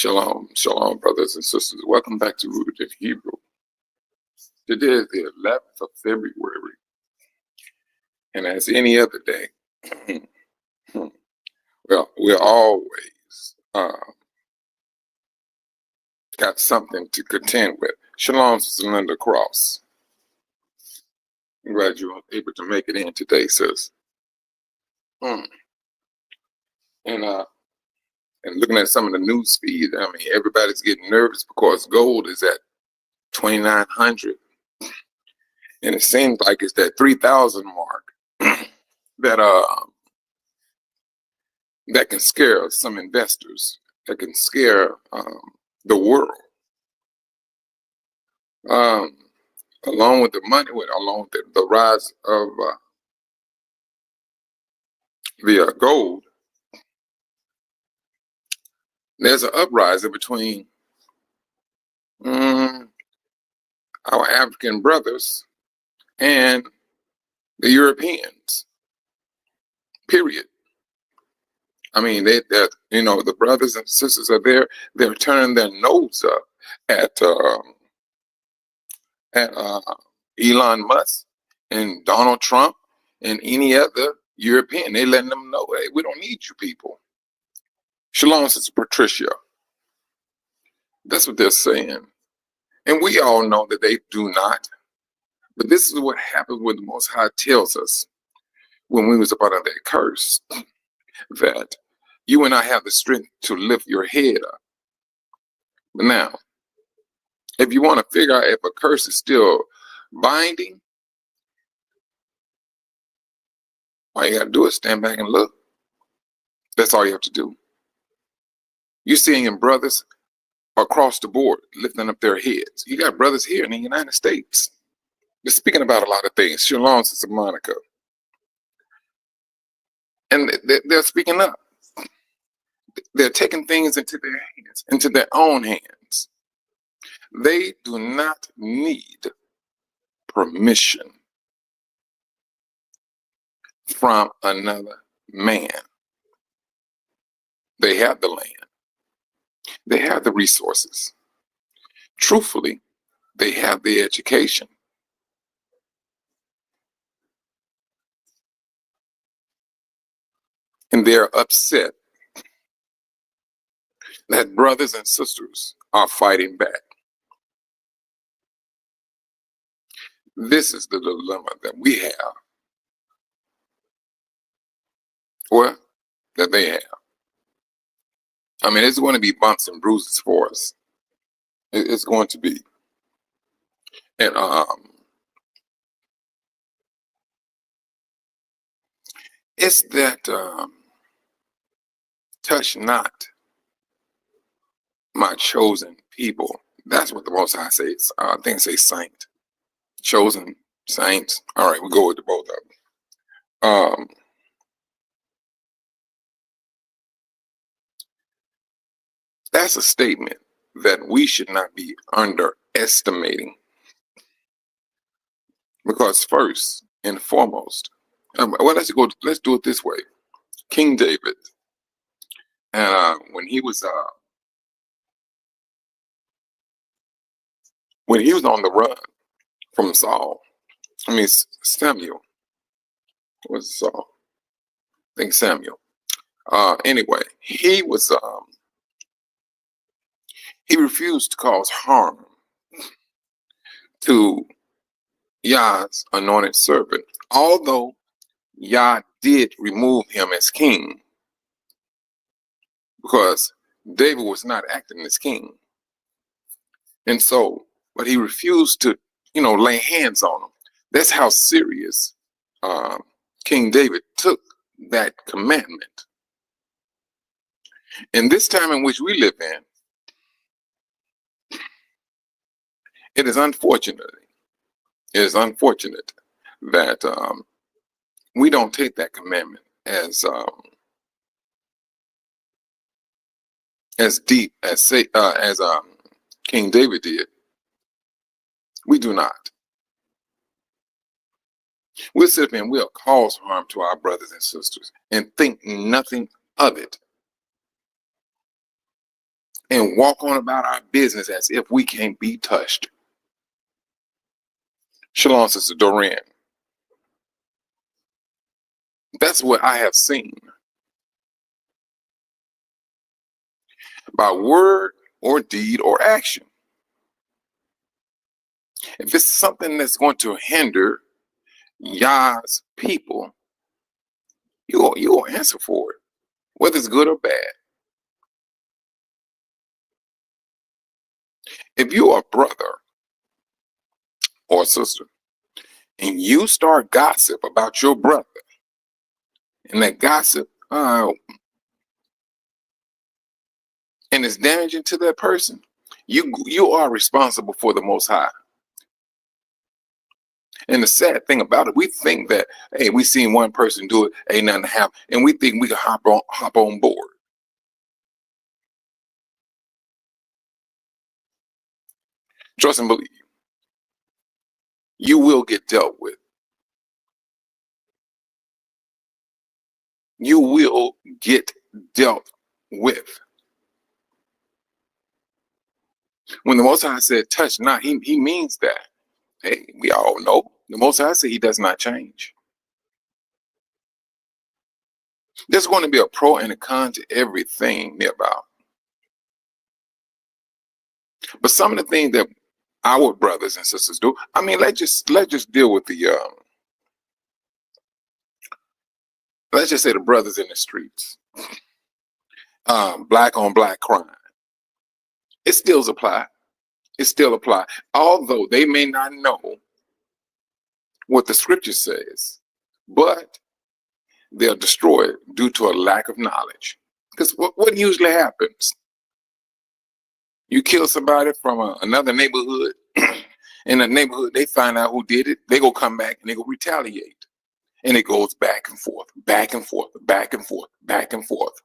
Shalom, shalom, brothers and sisters. Welcome back to Rooted in Hebrew. Today is the 11th of February, and as any other day, well, we're always got something to contend with. Shalom, Sister Linda Cross. I'm glad you were able to make it in today, sis. And looking at some of the news feed, I mean, everybody's getting nervous because gold is at 2,900. And it seems like it's that 3,000 mark that can scare some investors, that can scare the world. Along with the money, along with the rise of the gold, there's an uprising between our African brothers and the Europeans. Period. I mean, they're the brothers and sisters are there. They're turning their nose up at Elon Musk and Donald Trump and any other European. They're letting them know, hey, we don't need you people. Shalom, Sister Patricia. That's what they're saying. And we all know that they do not. But this is what happens when the Most High tells us when we was up under that curse, that you and I have the strength to lift your head up. But now, if you want to figure out if a curse is still binding, all you got to do is stand back and look. That's all you have to do. You're seeing brothers across the board lifting up their heads. You got brothers here in the United States. They're speaking about a lot of things. Shalom, Sister Monica. And they're speaking up. They're taking things into their hands, into their own hands. They do not need permission from another man. They have the land. They have the resources. Truthfully, they have the education. And they're upset that brothers and sisters are fighting back. This is the dilemma that we have, or that they have. I mean, it's going to be bumps and bruises for us. It's going to be. And it's that touch not my chosen people. That's what the Most High says. I think it says saint. Chosen, saints. All right, we'll go with the both of them. That's a statement that we should not be underestimating. Because first and foremost, well, let's do it this way. King David, and when he was on the run from Saul, Samuel. Was Saul? I think Samuel. Anyway, he refused to cause harm to Yah's anointed servant, although Yah did remove him as king, because David was not acting as king. And so, but he refused to, lay hands on him. That's how serious King David took that commandment. In this time in which we live in, it is unfortunate that we don't take that commandment as deep as King David did. We do not. We'll sit up and we'll cause harm to our brothers and sisters and think nothing of it. and walk on about our business as if we can't be touched. Shalom, Sister Doreen. That's what I have seen. By word or deed or action. If it's something that's going to hinder Yah's people, you'll answer for it, whether it's good or bad. If you are a brother or a sister and you start gossip about your brother, and that gossip and it's damaging to that person, you are responsible for the Most High. And the sad thing about it, we think that, hey, we seen one person do it, ain't nothing to happen, and we think we can hop on board. Trust and believe. You will get dealt with. You will get dealt with. When the Most High said, touch not, he means that. Hey, we all know the Most High said he does not change. There's going to be a pro and a con to everything about. But some of the things that our brothers and sisters do, I mean, let's just deal with the let's just say the brothers in the streets. Black on black crime. It still applies. It still applies. Although they may not know what the scripture says, but they're destroyed due to a lack of knowledge. Because what usually happens? You kill somebody from another neighborhood, in a neighborhood, they find out who did it, they go come back and they go retaliate. And it goes back and forth, back and forth, back and forth, back and forth.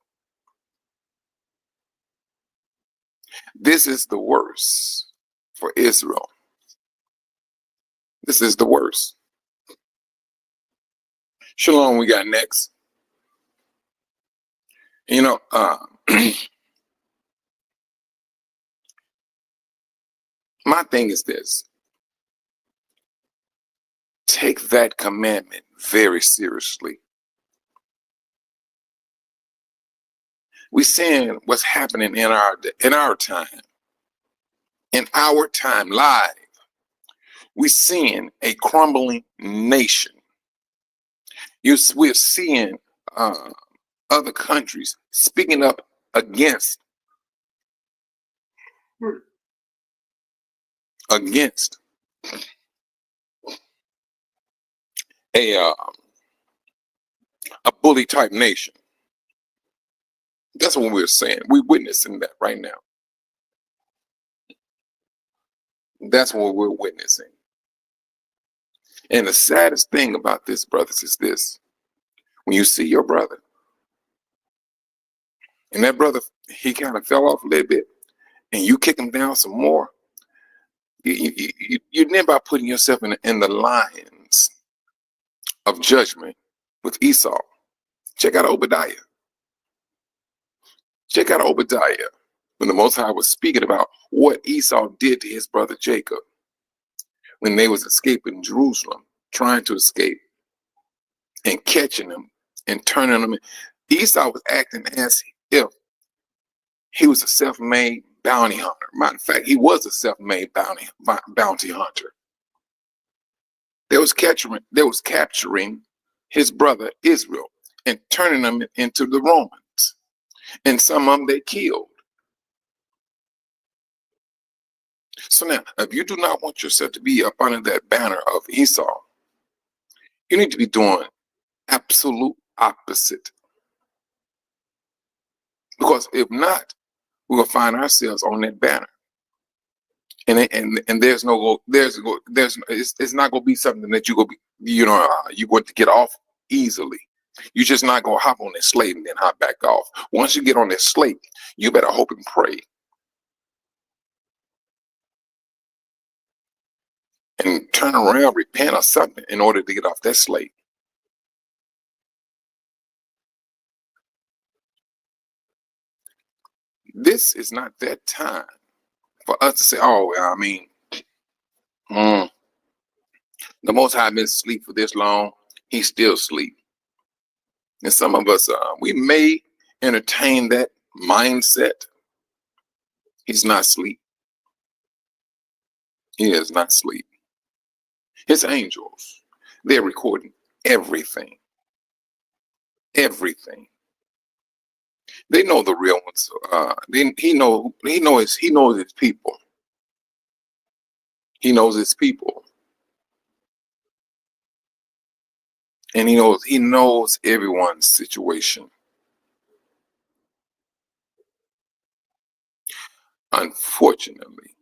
This is the worst for Israel. This is the worst. Shalom, we got next. You know, my thing is this. Take that commandment very seriously. We're seeing what's happening in our time. In our time, live. We're seeing a crumbling nation. We're seeing other countries speaking up against a bully type nation. That's what we're saying. We're witnessing that right now. That's what we're witnessing. And the saddest thing about this, brothers, is this. When you see your brother, and that brother, he kind of fell off a little bit, and you kick him down some more, you're nearby putting yourself in the lines of judgment with Esau. Check out Obadiah. Check out Obadiah when the Most High was speaking about what Esau did to his brother Jacob when they was escaping Jerusalem, trying to escape and catching them and turning them in. Esau was acting as if he was a self-made bounty hunter. Matter of fact, he was a self-made bounty hunter. They was capturing his brother Israel and turning them into the Romans. And some of them they killed. So now, if you do not want yourself to be up under that banner of Esau, you need to be doing absolute opposite. Because if not, we're gonna find ourselves on that banner. And it's not gonna be something that you're going to get off easily. You're just not gonna hop on this slate and then hop back off. Once you get on this slate, you better hope and pray. And turn around, repent or something in order to get off that slate. This is not that time for us to say, oh, I mean, the Most High been asleep for this long. He's still asleep. And some of us, we may entertain that mindset. He's not asleep. He is not asleep. His angels, they're recording everything. Everything. They know the real ones. He knows his people. He knows his people. And he knows everyone's situation. Unfortunately,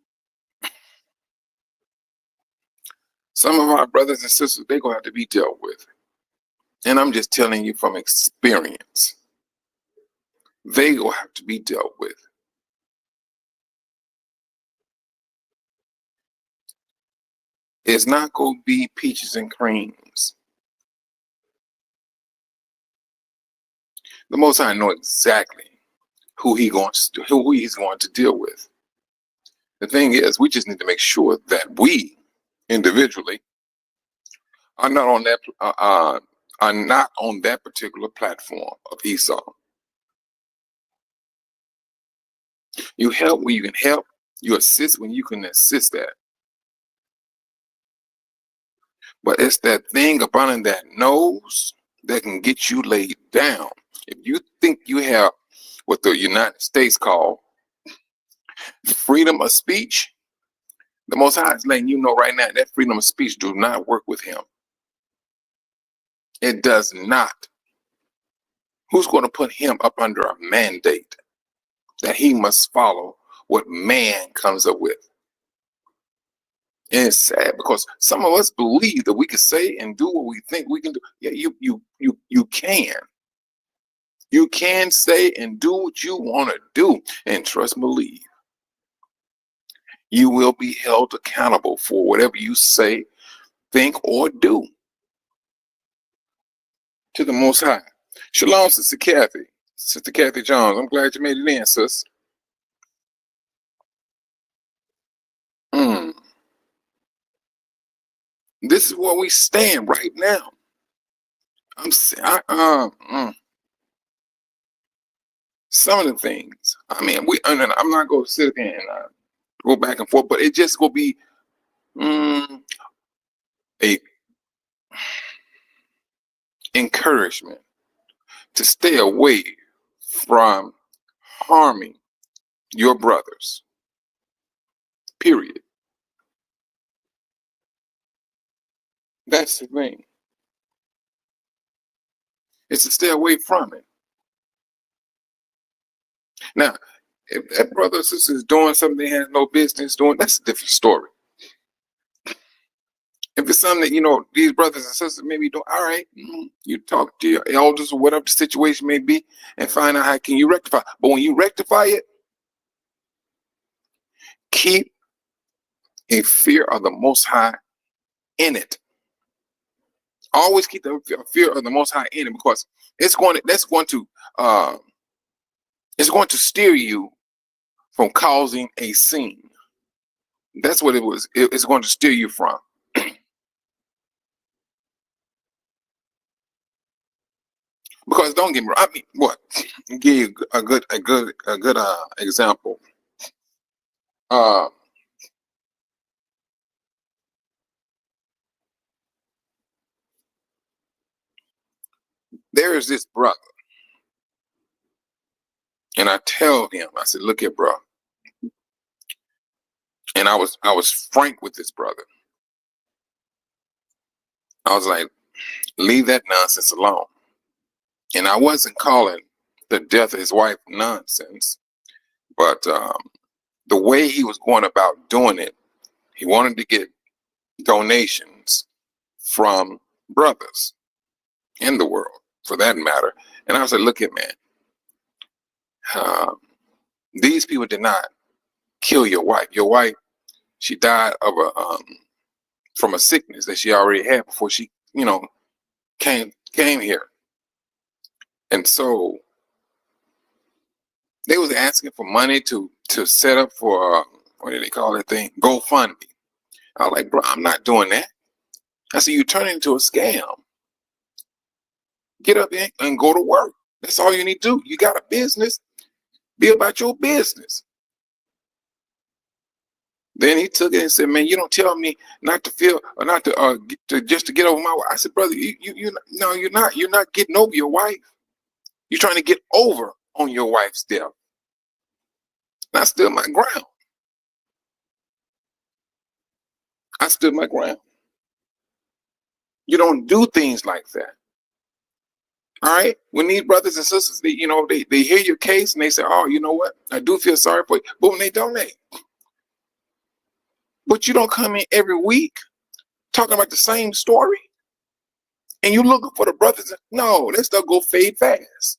some of our brothers and sisters, they're gonna have to be dealt with. And I'm just telling you from experience. They gonna have to be dealt with. It's not gonna be peaches and creams. The Most High know exactly who he's going to deal with. The thing is, we just need to make sure that we individually are not on that particular platform of Esau. You help when you can help. You assist when you can assist that. But it's that thing up under that nose that can get you laid down. If you think you have what the United States call freedom of speech, the Most High is letting you know right now that freedom of speech do not work with him. It does not. Who's going to put him up under a mandate that he must follow what man comes up with? And it's sad because some of us believe that we can say and do what we think we can do. Yeah, you can. You can say and do what you want to do, and trust and believe. You will be held accountable for whatever you say, think, or do. To the Most High. Shalom, Sister Kathy. Sister Kathy Jones. I'm glad you made it in, sis. This is where we stand right now. Some of the things. I mean, I'm not going to sit there and go back and forth, but it just will be a encouragement to stay away from harming your brothers. Period. That's the thing. It's to stay away from it. Now, if that brother or sister is doing something they have no business doing, that's a different story. If it's something that, these brothers and sisters maybe do, all right, you talk to your elders or whatever the situation may be and find out how can you rectify. But when you rectify it, keep a fear of the Most High in it. Always keep the fear of the Most High in it, because it's going to steer you from causing a scene. That's what it's going to steer you from. Because don't get me wrong. I mean, what? Give you a good example. There is this brother, and I tell him, I said, "Look here, bro." And I was frank with this brother. I was like, "Leave that nonsense alone." And I wasn't calling the death of his wife nonsense, but the way he was going about doing it, he wanted to get donations from brothers in the world, for that matter. And I said, "Look here, man. These people did not kill your wife. Your wife, she died of from a sickness that she already had before she, came here. And so They was asking for money to set up for what do they call that thing? GoFundMe. I was like, bro, I'm not doing that. I said, you turn it into a scam. Get up and go to work. That's all you need to do. You got a business, be about your business. Then he took it and said, man, you don't tell me not to feel or not to just to get over my wife. I said, brother, no, you're not. You're not getting over your wife. You're trying to get over on your wife's death. And I stood my ground. I stood my ground. You don't do things like that. All right. When these brothers and sisters, they hear your case and they say, oh, you know what? I do feel sorry for you. But when they donate, but you don't come in every week talking about the same story and you looking for the brothers. No, that stuff go fade fast.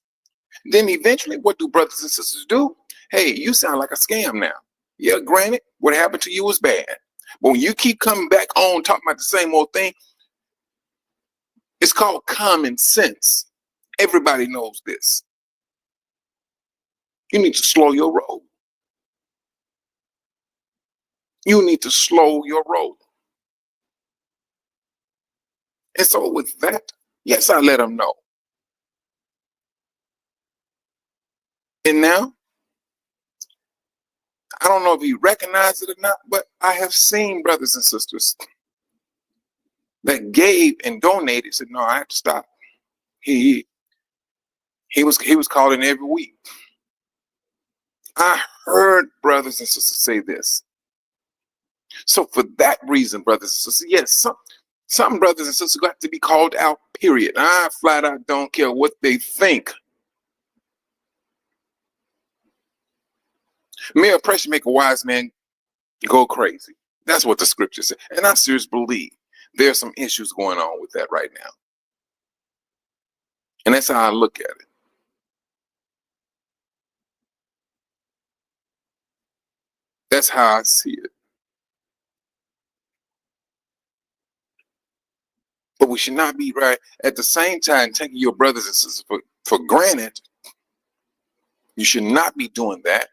Then eventually, what do brothers and sisters do? Hey, you sound like a scam now. Yeah, granted, what happened to you was bad. But when you keep coming back on talking about the same old thing, it's called common sense. Everybody knows this. You need to slow your roll. You need to slow your roll. And so with that, yes, I let them know. And now, I don't know if he recognized it or not, but I have seen brothers and sisters that gave and donated, said, no, I have to stop. He was calling every week. I heard brothers and sisters say this. So for that reason, brothers and sisters, yes, some brothers and sisters got to be called out, period. I flat out don't care what they think. Mere oppression make a wise man go crazy. That's what the scripture says. And I seriously believe there's some issues going on with that right now. And that's how I look at it. That's how I see it. But we should not be right at the same time taking your brothers and sisters for granted. You should not be doing that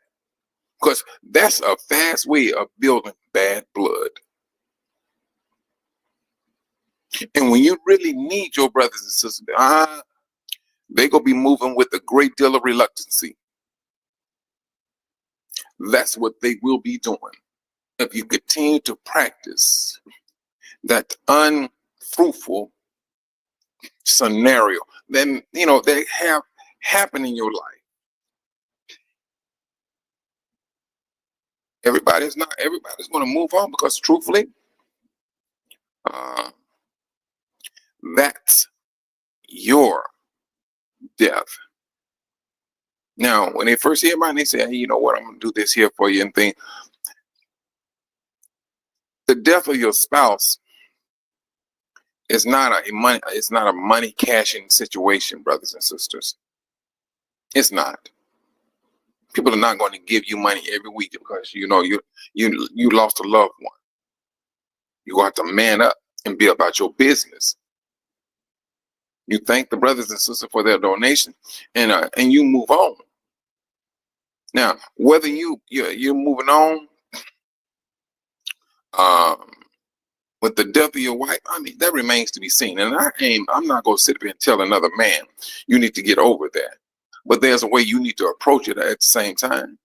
because that's a fast way of building bad blood. And when you really need your brothers and sisters, they're going to be moving with a great deal of reluctancy. That's what they will be doing. If you continue to practice that unfruitful scenario, then, they have happened in your life. Everybody's going to move on because truthfully, that's your death. Now, when they first hear about it, they say, hey, you know what, I'm going to do this here for you and thing. The death of your spouse is not a money cashing situation, brothers and sisters. It's not. People are not going to give you money every week because you lost a loved one. You have to man up and be about your business. You thank the brothers and sisters for their donation, and you move on. Now, whether you're moving on with the death of your wife, I mean, that remains to be seen. And I'm not going to sit there and tell another man you need to get over that. But there's a way you need to approach it at the same time.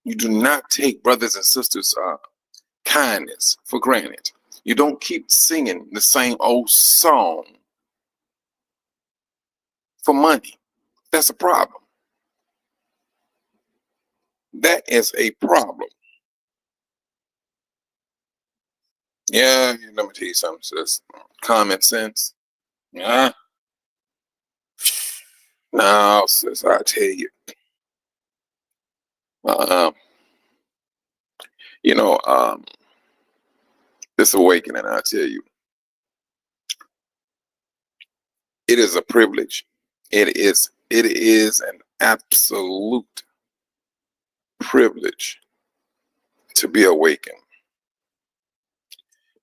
You do not take brothers and sisters' kindness for granted. You don't keep singing the same old song for money. That's a problem. That is a problem. Yeah, let me tell you something, sis. Common sense. Yeah. No, sis, I tell you. This awakening, I tell you, it is a privilege. It is an absolute privilege to be awakened.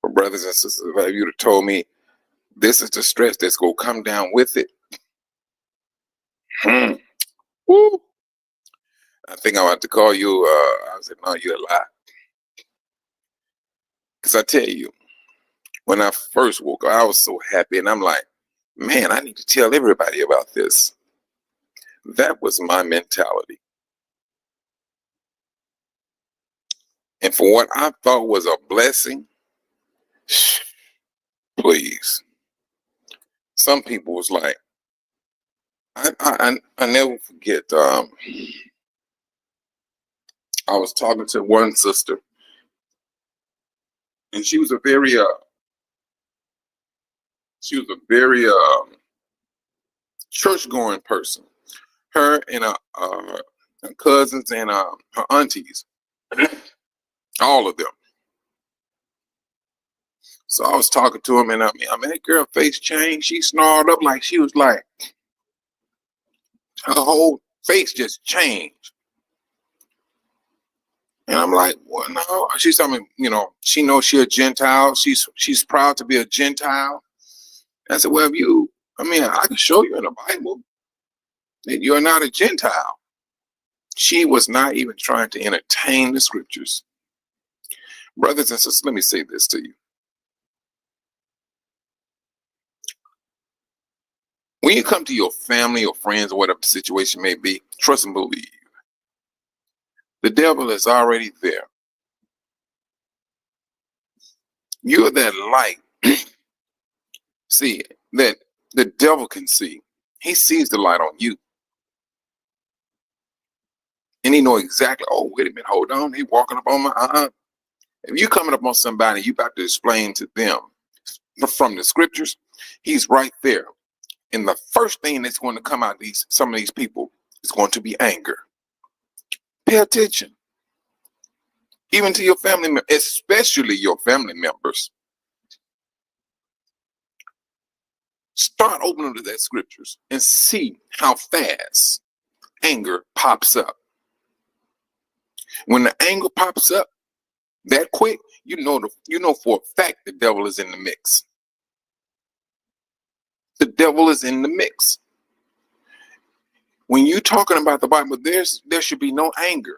But brothers and sisters, if you'd have told me this is the stress that's going to come down with it, Woo. I think I'm about to call you. I said, no, you're a lie. Because I tell you, when I first woke up, I was so happy. And I'm like, man, I need to tell everybody about this. That was my mentality. And for what I thought was a blessing, please. Some people was like, I never forget. I was talking to one sister, and she was a very church going person. Her and her cousins and her aunties, all of them. So I was talking to him, and I mean, that girl face changed. She snarled up like she was like her whole face just changed. And I'm like, well, no. She's telling me, she knows she a Gentile. She's proud to be a Gentile. I said, well, I can show you in the Bible that you're not a Gentile. She was not even trying to entertain the scriptures. Brothers and sisters, let me say this to you. When you come to your family or friends or whatever the situation may be, trust and believe. The devil is already there. You're that light. See, that the devil can see. He sees the light on you. And he know exactly, oh, wait a minute, hold on. He walking up on my If you coming up on somebody, you about to explain to them from the scriptures, he's right there. And the first thing that's going to come out of some of these people is going to be anger. Pay attention. Even to your family members, especially your family members. Start opening to that scriptures and see how fast anger pops up. When the anger pops up that quick, you know for a fact the devil is in the mix. The devil is in the mix. When you're talking about the Bible, there should be no anger.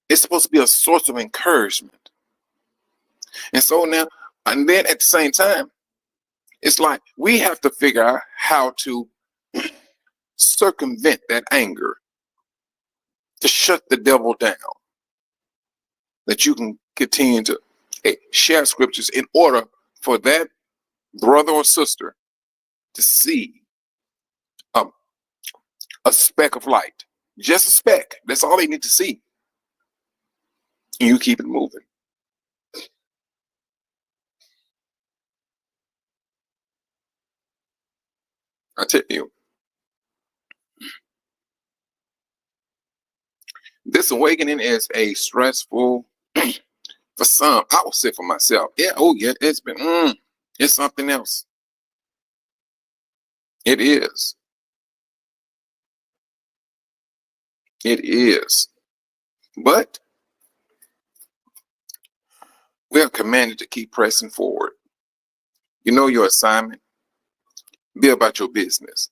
It's supposed to be a source of encouragement. And so now, and then at the same time, it's like we have to figure out how to circumvent that anger, to shut the devil down, that you can continue to share scriptures in order for that brother or sister to see a speck of light. Just a speck. That's all they need to see. And you keep it moving. I tell you, this awakening is a stressful for some. I will say for myself. Yeah, oh yeah, it's been it's something else. It is. It is. But we are commanded to keep pressing forward. You know your assignment. Be about your business.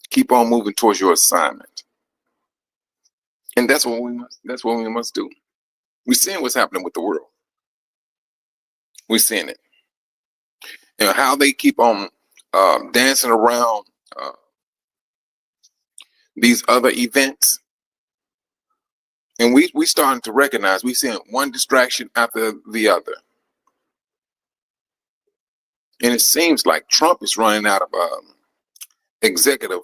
Keep on moving towards your assignment. And that's what we must do. We're seeing what's happening with the world. We're seeing it. How they keep on dancing around these other events. And we starting to recognize we're seeing one distraction after the other. And it seems like Trump is running out of executive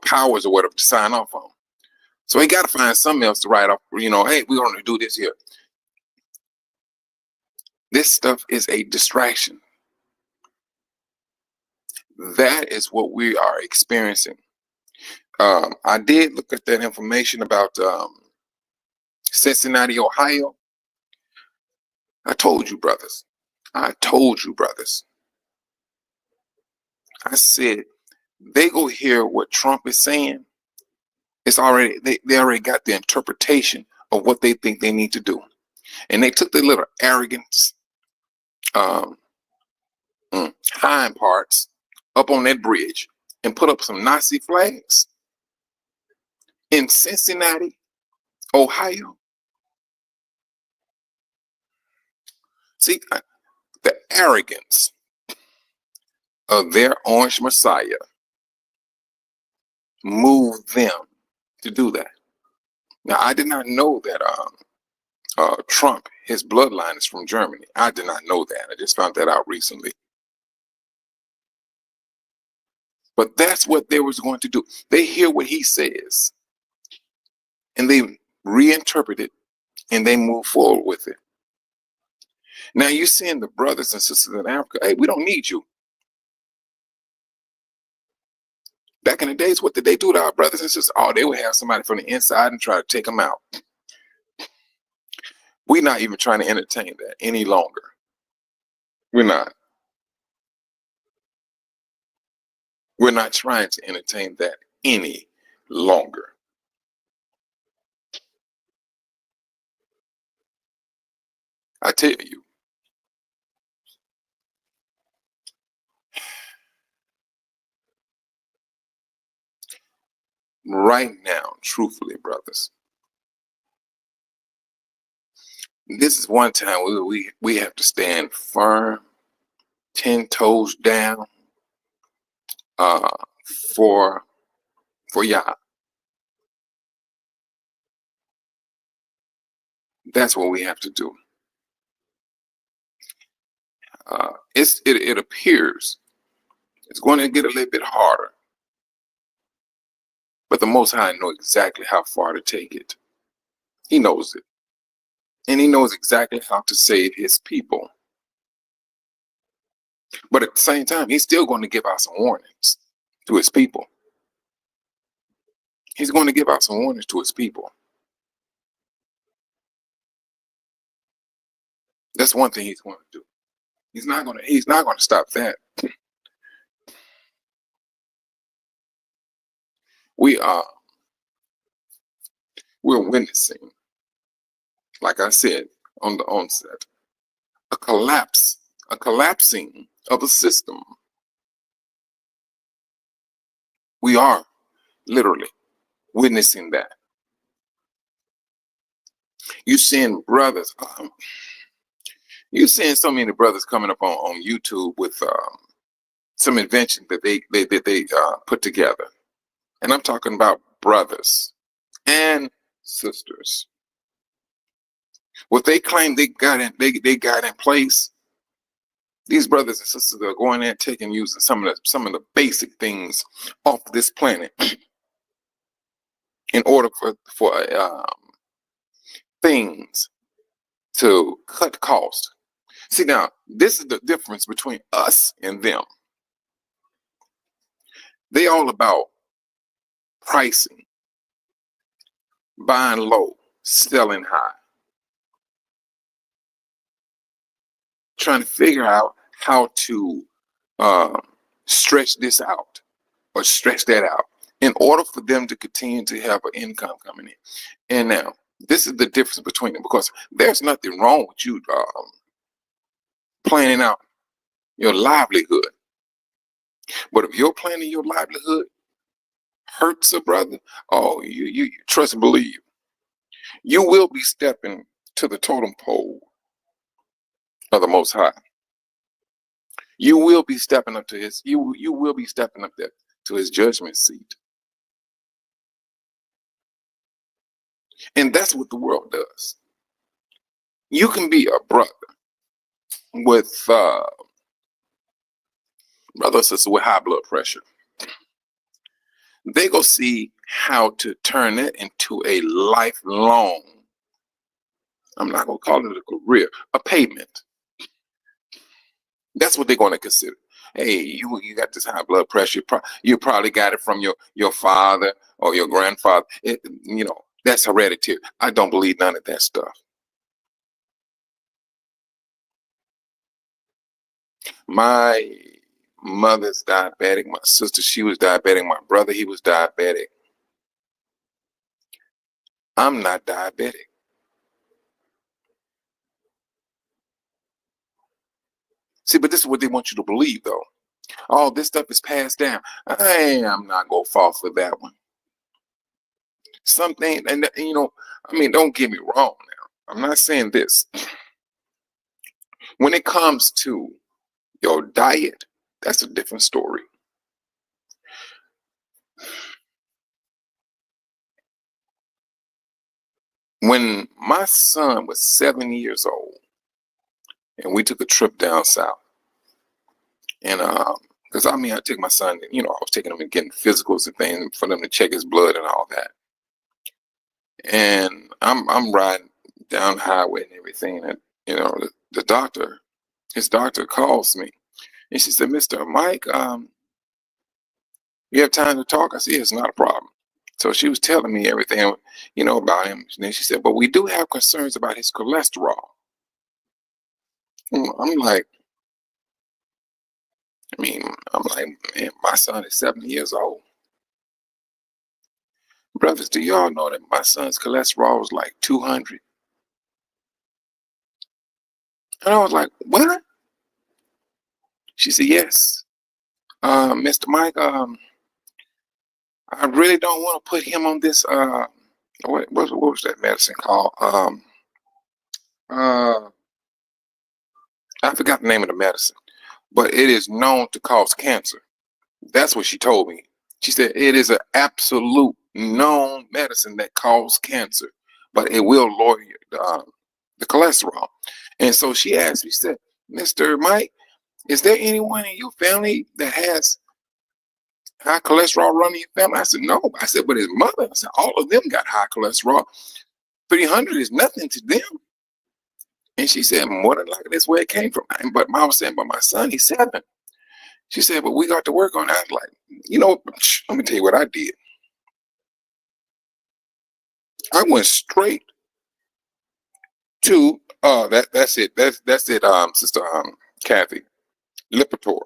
powers or whatever to sign off on. So he got to find something else to write off, hey, we're going to do this here. This stuff is a distraction. That is what we are experiencing. I did look at that information about Cincinnati, Ohio. I told you, brothers. I said, they go hear what Trump is saying. It's already, they already got the interpretation of what they think they need to do. And they took their little arrogance, hind parts up on that bridge and put up some Nazi flags in Cincinnati, Ohio. See, the arrogance of their orange messiah moved them to do that. Now, I did not know that Trump, his bloodline is from Germany. I did not know that. I just found that out recently. But that's what they was going to do. They hear what he says, and they reinterpret it, and they move forward with it. Now you're seeing the brothers and sisters in Africa, hey, we don't need you. Back in the days, what did they do to our brothers and sisters? Oh, they would have somebody from the inside and try to take them out. We're not even trying to entertain that any longer. We're not. We're not trying to entertain that any longer. I tell you, right now, truthfully, brothers, this is one time we have to stand firm, 10 toes down, for Yah. That's what we have to do. It appears it's going to get a little bit harder, but the Most High knows exactly how far to take it. He knows it, and he knows exactly how to save his people. But at the same time, he's still going to give out some warnings to his people. He's going to give out some warnings to his people. That's one thing he's going to do. He's not going to stop that. We're witnessing, like I said on the onset, a collapsing of the system. We are literally witnessing that. You're seeing brothers, you're seeing so many brothers coming up on YouTube with some invention that they put together. And I'm talking about brothers and sisters. What they claim they got in place, these brothers and sisters are going there and taking using some of the basic things off this planet in order for things to cut cost. See, now this is the difference between us and them. They all about pricing, buying low, selling high, trying to figure out how to stretch this out or stretch that out in order for them to continue to have an income coming in. And now this is the difference between them, because there's nothing wrong with you planning out your livelihood. But if you're planning your livelihood hurts a brother, oh, you trust and believe, you will be stepping to the totem pole of the Most High. You will be stepping up to his, you will be stepping up there to his judgment seat. And that's what the world does. You can be a brother with brother sister with high blood pressure. They go see how to turn it into a lifelong, I'm not gonna call it a career, a payment. That's what they're going to consider. Hey, you got this high blood pressure. You probably got it from your father or your grandfather. That's hereditary. I don't believe none of that stuff. My mother's diabetic. My sister, she was diabetic. My brother, he was diabetic. I'm not diabetic. See, but this is what they want you to believe, though. All this stuff is passed down. I am not gonna fall for that one. Something, and I mean, don't get me wrong now. I'm not saying this. When it comes to your diet, that's a different story. When my son was 7 years old, and we took a trip down south, and because I mean, I took my son, I was taking him and getting physicals and things for them to check his blood and all that. And I'm riding down the highway and everything, and the doctor, his doctor calls me, and she said, "Mr. Mike, you have time to talk?" I said, "It's not a problem." So she was telling me everything, about him. And then she said, "But we do have concerns about his cholesterol." I'm like, I'm like, man, my son is 7 years old. Brothers, do y'all know that my son's cholesterol was like 200? And I was like, what? She said, yes. Mr. Mike, I really don't want to put him on this, what was that medicine called? Uh, I forgot the name of the medicine, but it is known to cause cancer. That's what she told me. She said it is an absolute known medicine that causes cancer, but it will lower the cholesterol. And so she asked me, she said, "Mr. Mike, is there anyone in your family that has high cholesterol running in your family?" I said, "No." I said, "But his mother," I said, "all of them got high cholesterol. 300 is nothing to them." And she said, "More than likely that's where it came from." But I was saying, "But my son, he's 7." She said, "But we got to work on that." I was like, let me tell you what I did. I went straight to that's it. That's it, Sister Kathy, Lipitor.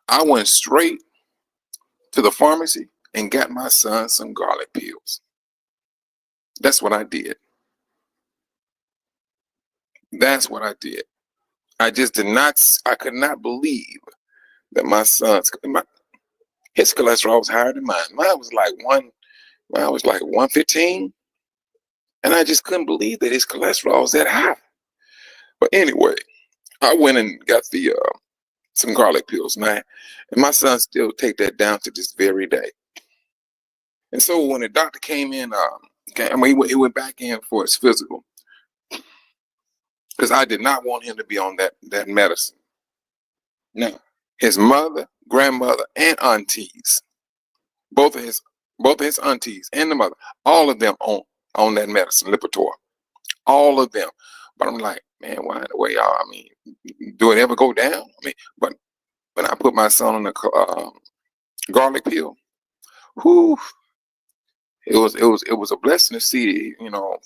I went straight to the pharmacy and got my son some garlic pills. That's what I did. That's what I did. I just did not. I could not believe that his cholesterol was higher than mine. Mine was like 115, and I just couldn't believe that his cholesterol was that high. But anyway, I went and got the some garlic pills, and my son still take that down to this very day. And so when the doctor came in, he went back in for his physical because I did not want him to be on that medicine. Now, his mother, grandmother, and aunties, both of his aunties and the mother, all of them on that medicine, Lipitor, all of them. But I'm like, man, why the way y'all? I mean, do it ever go down? I mean, but when I put my son on the garlic pill, whew, it was a blessing to see,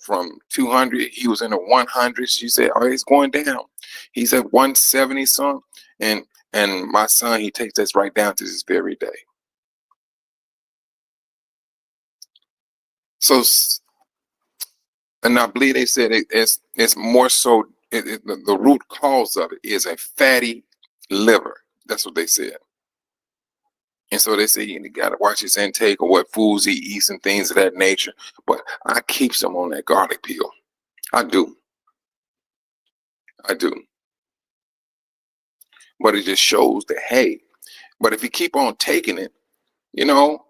from 200, he was in the 100s. She said, "Oh, he's going down. He's at 170 some," and my son, he takes this right down to this very day. So, and I believe they said it's more so the root cause of it is a fatty liver. That's what they said. And so they say you got to watch his intake or what foods he eats and things of that nature. But I keeps him on that garlic pill. I do. I do. But it just shows that, hey, but if you keep on taking it,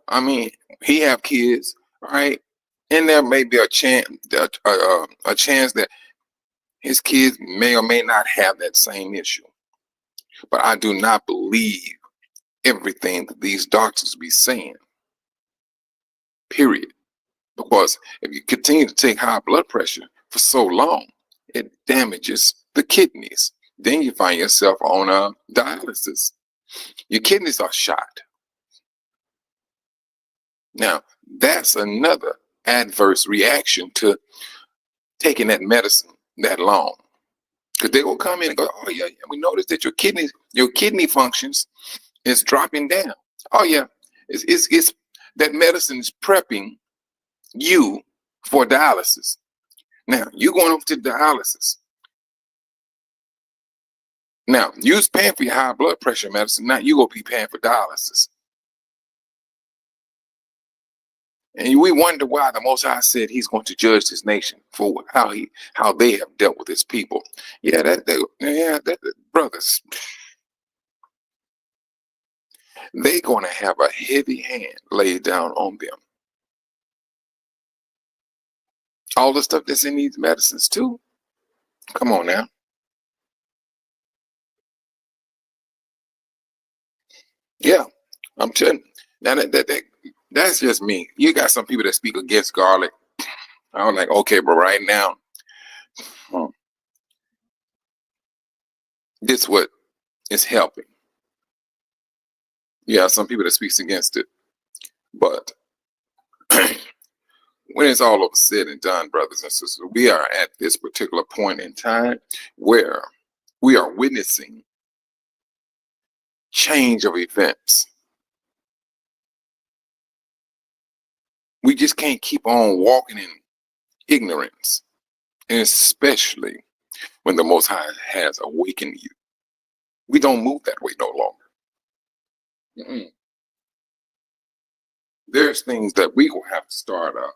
I mean, he have kids, right? And there may be a chance that his kids may or may not have that same issue. But I do not believe everything that these doctors be saying, period. Because if you continue to take high blood pressure for so long, it damages the kidneys. Then you find yourself on dialysis. Your kidneys are shot. Now, that's another adverse reaction to taking that medicine that long. Because they will come in and go, "Oh yeah, we noticed that your kidney functions is dropping down." Oh yeah, it's that medicine is prepping you for dialysis. Now you're going over to dialysis. Now, you's paying for your high blood pressure medicine. Now you gonna be paying for dialysis. And we wonder why the Most High said He's going to judge this nation for how they have dealt with His people. Yeah, brothers, they're going to have a heavy hand laid down on them. All the stuff that's in these medicines too. Come on now. Yeah, I'm telling you. Now that's just me. You got some people that speak against garlic. I'm like, okay, but right now, hmm, this what is helping. Yeah, some people that speaks against it, but when it's all over said and done, brothers and sisters, we are at this particular point in time where we are witnessing change of events. We just can't keep on walking in ignorance, and especially when the Most High has awakened you. We don't move that way no longer. Mm-mm. There's things that we will have to start up.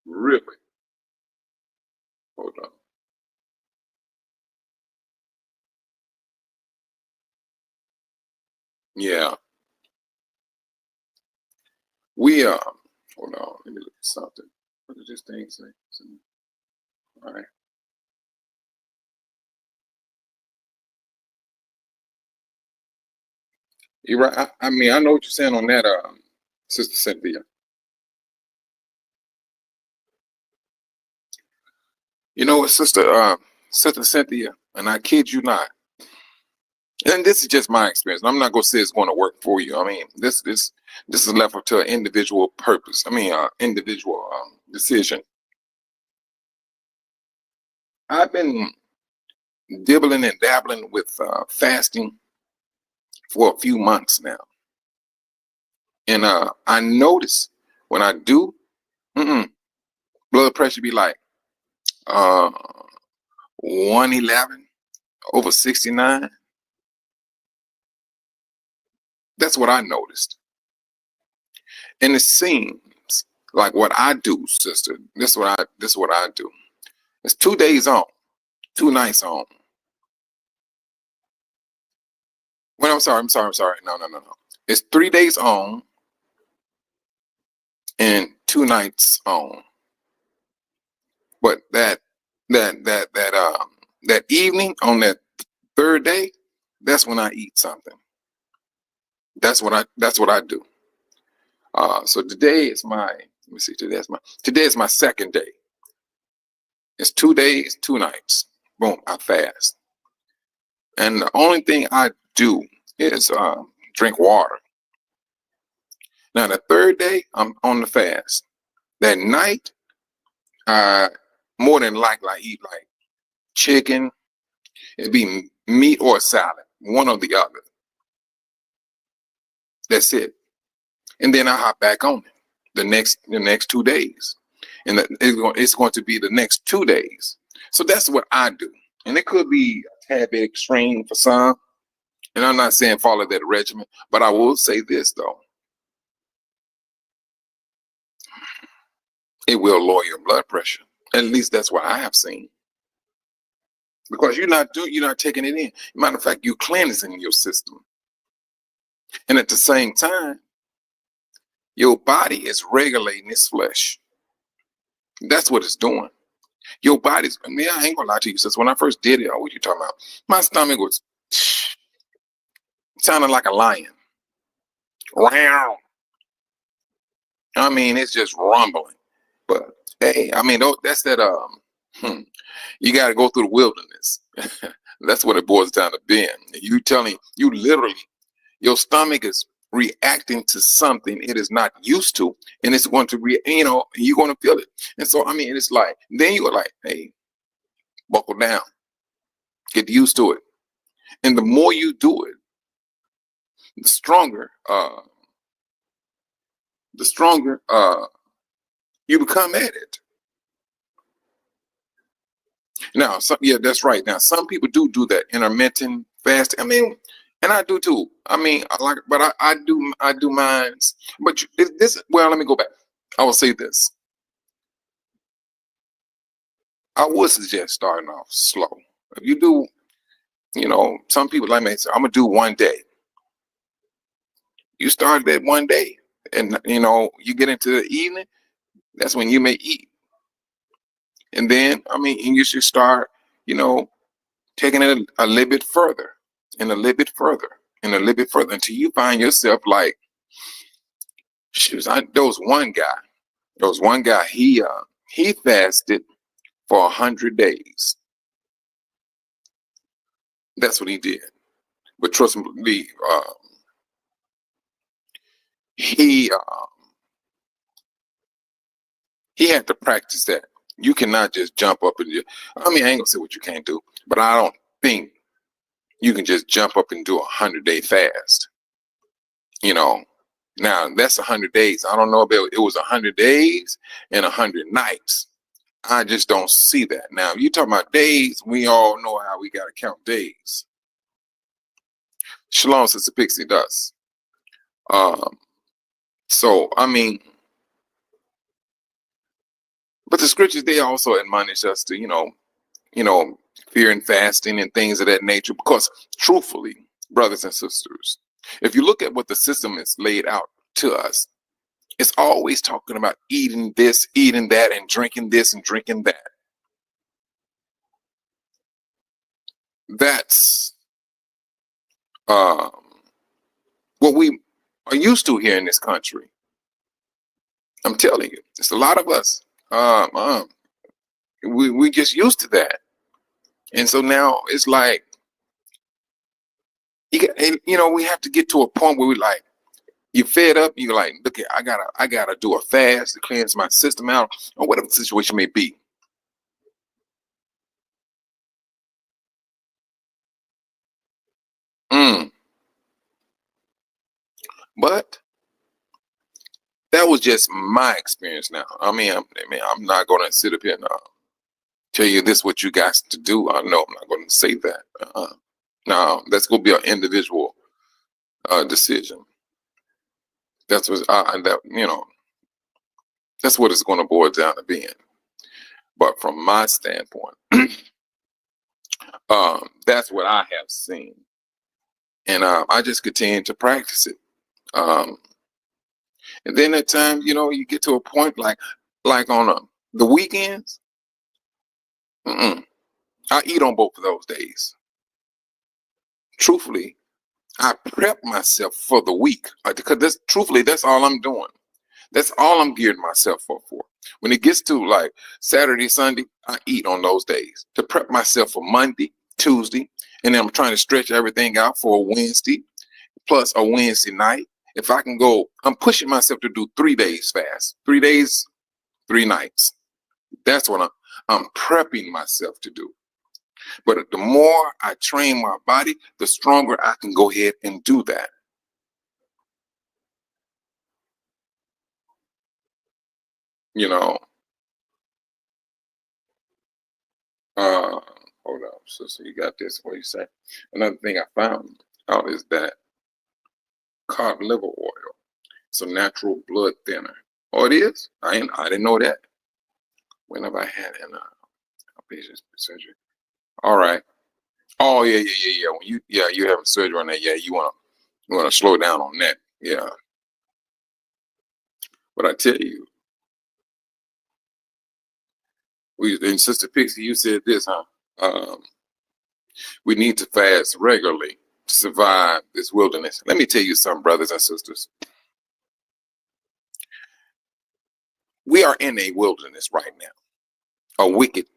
Really? Hold on. Yeah. We hold on, let me look at something. What did this thing say? All right. You're right. I mean, I know what you're saying on that, Sister Cynthia. You know what, Sister Cynthia, and I kid you not. And this is just my experience. I'm not gonna say it's going to work for you. I mean, this is left up to an individual purpose. I mean, individual decision. I've been dibbling and dabbling with fasting for a few months now, and I notice when I do, blood pressure be like 111 over 69. That's what I noticed, and it seems like what I do, sister. This is what I do. It's 2 days on, 2 nights on. Well, I'm sorry. No. It's 3 days on and 2 nights on. But that evening on that third day, that's when I eat something. That's what I do. So today is my let me see, today is my second day. It's 2 days, 2 nights. Boom, I fast. And the only thing I do is drink water. Now the third day, I'm on the fast. That night, I more than likely I eat like chicken. It'd be meat or salad, one or the other. That's it. And then I hop back on it the next 2 days, and it's going to be the next 2 days. So that's what I do, and it could be a tad bit extreme for some. And I'm not saying follow that regimen, but I will say this though: it will lower your blood pressure. At least that's what I have seen. Because you're not taking it in. Matter of fact, you're cleansing your system, and at the same time, your body is regulating its flesh. That's what it's doing. Your body's. I mean, I ain't gonna lie to you, sis. When I first did it, what you talking about? My stomach was sounding like a lion. Wow. I mean, it's just rumbling. But hey, I mean, that's that. You got to go through the wilderness. That's what it boils down to being. You literally, your stomach is reacting to something it is not used to, and it's going to you're going to feel it. And so, I mean, it's like then you're like, hey, buckle down, get used to it, and the more you do it, the stronger, you become at it. Now, yeah, that's right. Now, some people do that intermittent fast. I mean, and I do too. I mean, I like, but I do mines. But this, well, let me go back. I will say this. I would suggest starting off slow. If you do, some people like me say, I'm gonna do one day. You start that one day, and you get into the evening. That's when you may eat, and then and you should start, you know, taking it a little bit further, and a little bit further, and a little bit further until you find yourself like, shoot, there was one guy, he fasted for 100 days. That's what he did. But trust me, he he had to practice that. You cannot just jump up and I ain't gonna say what you can't do, but I don't think you can just jump up and do 100-day fast. Now that's 100 days. I don't know if it was 100 days and 100 nights. I just don't see that. Now, you talking about days, we all know how we got to count days. Shalom, Sister Pixie does. Um, so, but the scriptures, they also admonish us to, fear and fasting and things of that nature. Because truthfully, brothers and sisters, if you look at what the system is laid out to us, it's always talking about eating this, eating that, and drinking this and drinking that. That's what we are used to here in this country. I'm telling you, it's a lot of us. We just used to that, and so now it's like we have to get to a point where we like, you fed up. You're like, look, I gotta do a fast to cleanse my system out, or whatever the situation may be. Mm. But that was just my experience. Now, I'm not going to sit up here and tell you this what you guys to do. I know I'm not going to say that. No, that's going to be an individual decision. That's what that's what it's going to boil down to being. But from my standpoint, that's what I have seen, and I just continue to practice it. And then at times, you get to a point like on the weekends. I eat on both of those days. Truthfully, I prep myself for the week because that's all I'm doing. That's all I'm geared myself up for. When it gets to like Saturday, Sunday, I eat on those days to prep myself for Monday, Tuesday, and then I'm trying to stretch everything out for a Wednesday plus a Wednesday night. If I can go, I'm pushing myself to do 3 days fast, 3 days, 3 nights. That's what I'm prepping myself to do. But the more I train my body, the stronger I can go ahead and do that. Uh, hold up, sister, you got this. What you say? Another thing I found out is that cod liver oil, it's a natural blood thinner. Oh, it is? I didn't know that. When have I had an patient surgery? All right. Oh yeah, yeah, yeah, yeah. When you have surgery on that, yeah, you wanna slow down on that. Yeah. But I tell you, and Sister Pixie, you said this, huh? Um, we need to fast regularly to survive this wilderness. Let me tell you something, brothers and sisters. We are in a wilderness right now. A wicked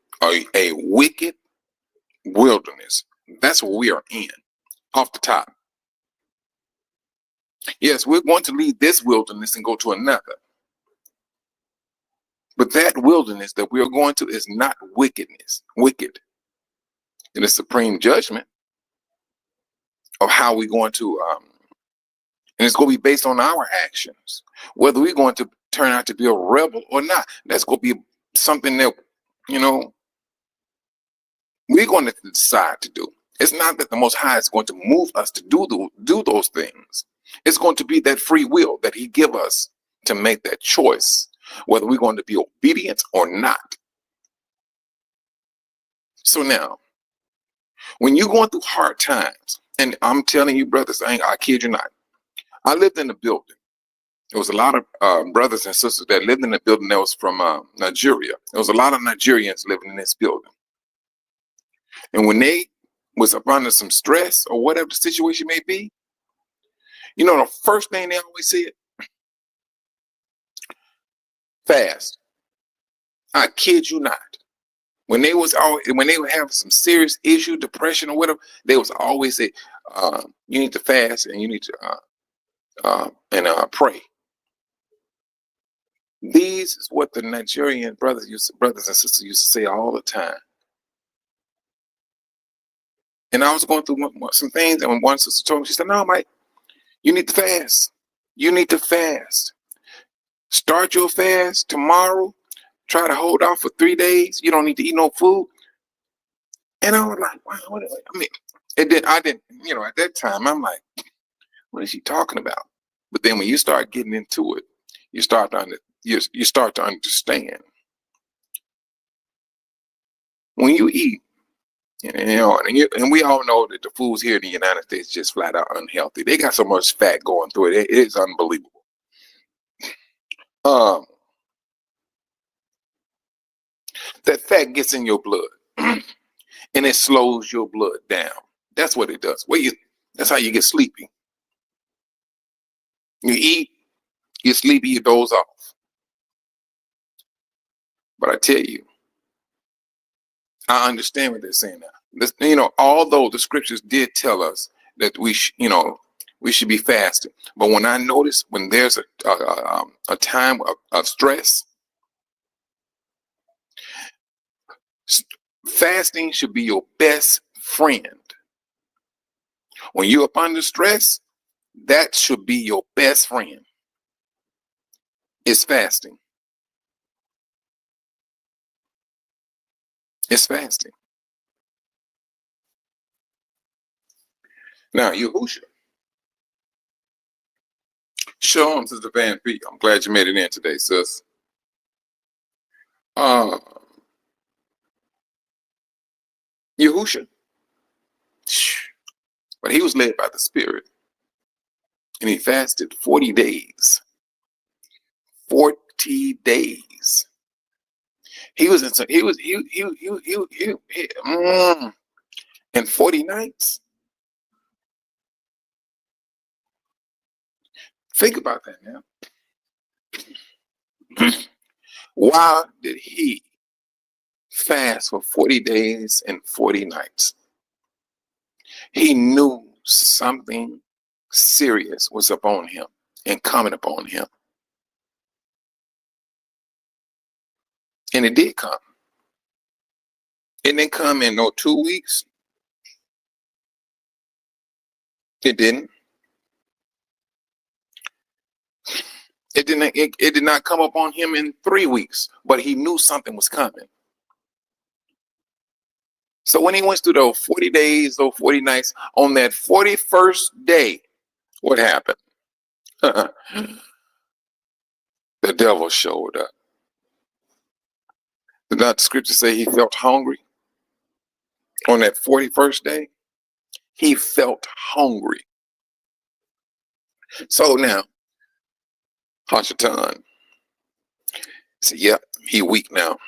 wilderness. That's what we are in. Off the top. Yes, we're going to leave this wilderness and go to another. But that wilderness that we are going to is not wicked. It is supreme judgment of how we're going to, and it's going to be based on our actions, whether we're going to turn out to be a rebel or not. That's going to be something that, you know, we're going to decide to do. It's not that the Most High is going to move us to do those things. It's going to be that free will that he give us to make that choice, whether we're going to be obedient or not. So now, when you're going through hard times, and I'm telling you, brothers, I kid you not, I lived in a building. There was a lot of brothers and sisters that lived in the building that was from Nigeria. There was a lot of Nigerians living in this building. And when they was up under some stress or whatever the situation may be, you know, the first thing they always said, fast. I kid you not. When they would have some serious issue, depression or whatever, they was always say, you need to fast and you need to pray. These is what the Nigerian brothers and sisters used to say all the time. And I was going through some things, and when one sister told me, she said, "No, Mike, you need to fast. You need to fast. Start your fast tomorrow. Try to hold off for 3 days. You don't need to eat no food." And I was like, "Wow, I mean, I didn't, you know, at that time, I'm like, what is she talking about?" But then when you start getting into it, you start to understand. When you eat, you know, and we all know that the foods here in the United States just flat out unhealthy. They got so much fat going through it. It is unbelievable. That fat gets in your blood and it slows your blood down. That's what it does. That's how you get sleepy. You eat, you're sleepy, you doze off. But I tell you, I understand what they're saying now. This, you know, although the scriptures did tell us that we should be fasting, but when I notice when there's a time of stress, fasting should be your best friend. When you're up under stress, that should be your best friend. It's fasting. It's fasting. Now, Yahusha. Shalom, Sister Van P. I'm glad you made it in today, sis. Yahusha. But he was led by the Spirit. And he fasted 40 days. 40 days. He was and 40 nights. Think about that now. Why did he fast for 40 days and 40 nights? He knew something serious was upon him and coming upon him. And it did come. It didn't come in no 2 weeks. It didn't. It did not come upon him in 3 weeks, but he knew something was coming. So when he went through those 40 days, those 40 nights, on that 41st day, what happened? The devil showed up. Did not the scripture say he felt hungry? On that 41st day, he felt hungry. So now, Hashatan said, "Yep, he weak now.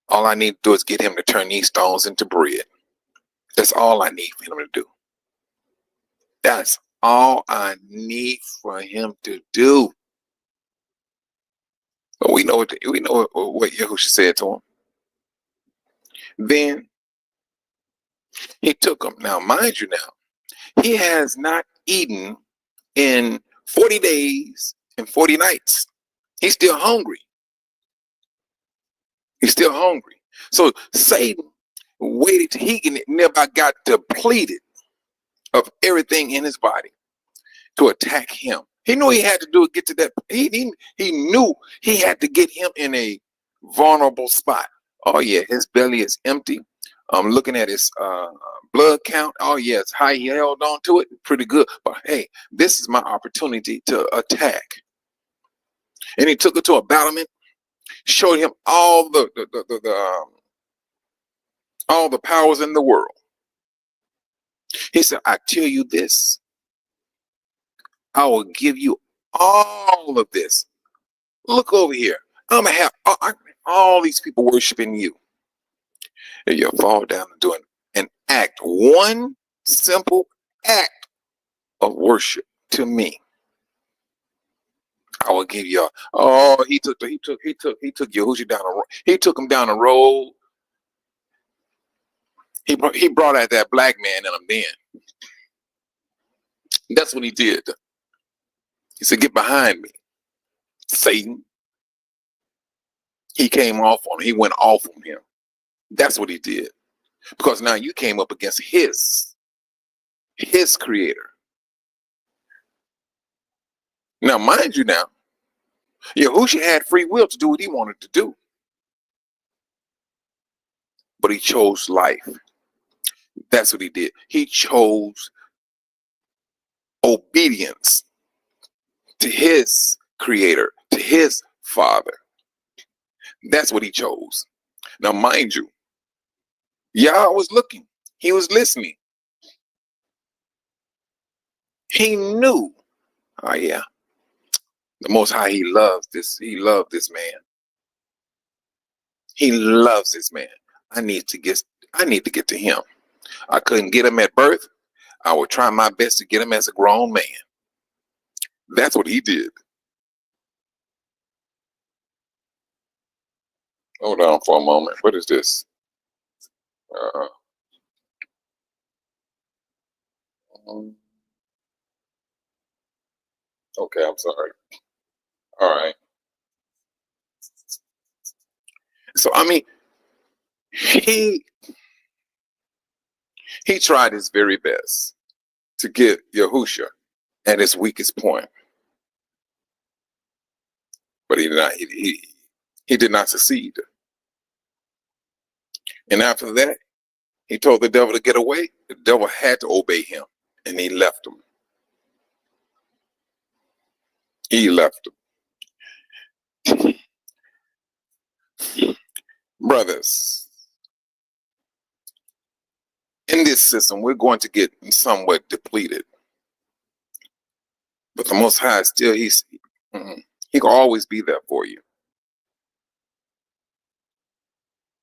All I need to do is get him to turn these stones into bread. That's all I need for him to do. That's all I need for him to do." But we know what Yahusha said to him. Then he took him. Now, mind you, now he has not eaten in 40 days and 40 nights. He's still hungry. He's still hungry. So Satan waited till he nearby got depleted of everything in his body to attack him. He knew he had to do it, get to that. He knew he had to get him in a vulnerable spot. Oh yeah, his belly is empty. I'm looking at his blood count. Oh yes, how he held on to it, pretty good. But hey, this is my opportunity to attack. And he took it to a battlement, showed him all all the powers in the world. He said, "I tell you this, I will give you all of this. Look over here. I'm gonna have all these people worshiping you. And you'll fall down and do an act, one simple act of worship to me. I will give you. Oh, he took Yahushua down the road. He took him down the road. He brought out that black man in him. Then that's what he did. He said, "Get behind me, Satan." He came off on him. He went off on him. That's what he did. Because now you came up against his creator. Now, mind you, now Yahushua had free will to do what he wanted to do, but he chose life. That's what he did. He chose obedience to his creator, to his father. That's what he chose. Now, mind you, Yah was looking. He was listening. He knew. Oh yeah, the Most High, he loves this. He loved this man. He loves this man. I need to get to him. I couldn't get him at birth. I will try my best to get him as a grown man. That's what he did. Hold on for a moment. What is this? Okay, I'm sorry. All right. So I mean, he tried his very best to get Yahushua at his weakest point, but he did not. He did not succeed. And after that, he told the devil to get away. The devil had to obey him, and he left him. He left him. Brothers, in this system, we're going to get somewhat depleted. But the Most High still, he can always be there for you.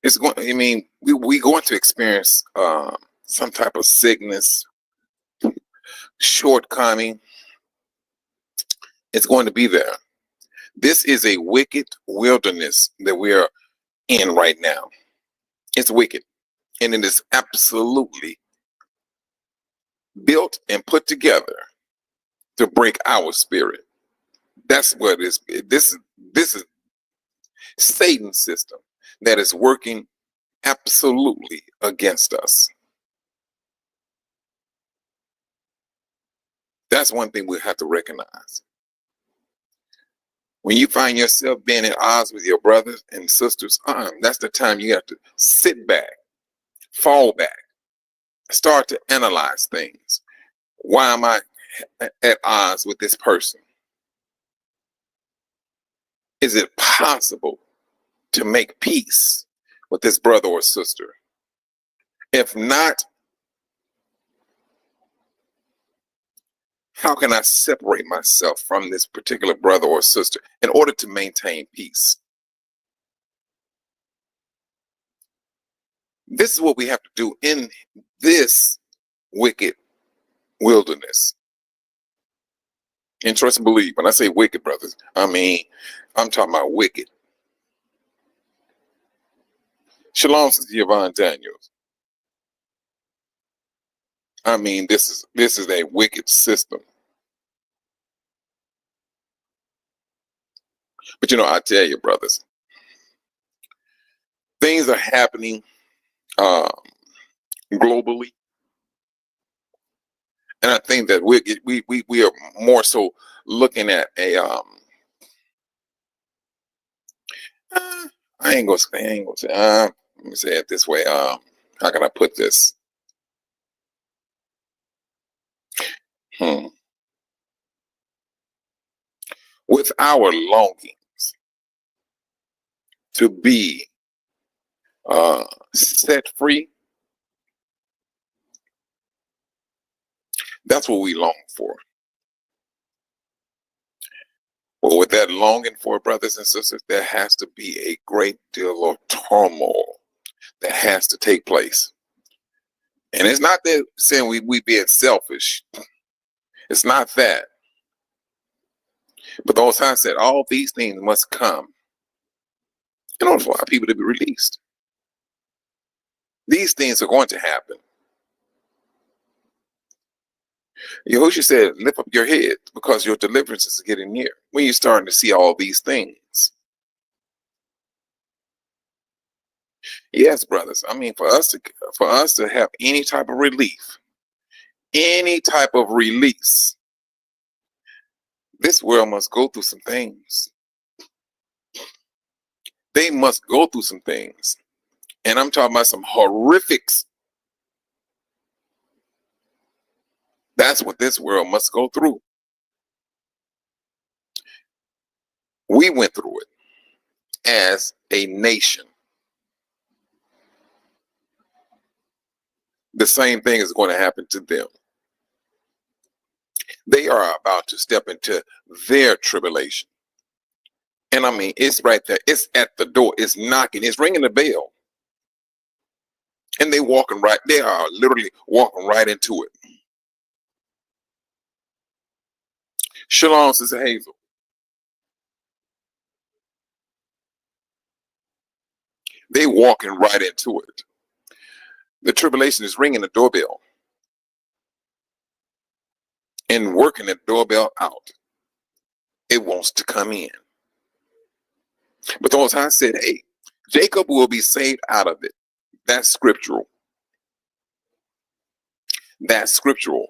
It's going. I mean, we going to experience some type of sickness, shortcoming. It's going to be there. This is a wicked wilderness that we are in right now. It's wicked, and it is absolutely built and put together to break our spirit. That's what it is. This is Satan's system that is working absolutely against us. That's one thing we have to recognize. When you find yourself being at odds with your brothers and sisters, that's the time you have to sit back, fall back, start to analyze things. Why am I at odds with this person? Is it possible to make peace with this brother or sister? If not, how can I separate myself from this particular brother or sister in order to maintain peace? This is what we have to do in this wicked wilderness. And trust and believe. When I say wicked, brothers, I mean, I'm talking about wicked. Shalom, Sister Yvonne Daniels. I mean, this is a wicked system. But I tell you, brothers, things are happening globally, and I think that we are more so looking at a I ain't gonna say let me say it this way. how can I put this? Hmm. With our longings to be uh, set free, that's what we long for. Well, with that longing for, brothers and sisters, there has to be a great deal of turmoil that has to take place. And it's not that saying we being selfish. It's not that. But the Most High said all these things must come in order for our people to be released. These things are going to happen. Yahushua said, lift up your head because your deliverance is getting near. When you're starting to see all these things. Yes, brothers. I mean, for us to have any type of relief, any type of release, this world must go through some things. They must go through some things. And I'm talking about some horrifics. That's what this world must go through. We went through it as a nation. The same thing is going to happen to them. They are about to step into their tribulation. And I mean, it's right there. It's at the door. It's knocking. It's ringing the bell. And they are literally walking right into it. Shalom, Sister Hazel. They walking right into it. The tribulation is ringing the doorbell and working the doorbell out. It wants to come in. But the Most High said, hey, Jacob will be saved out of it. That's scriptural. That's scriptural.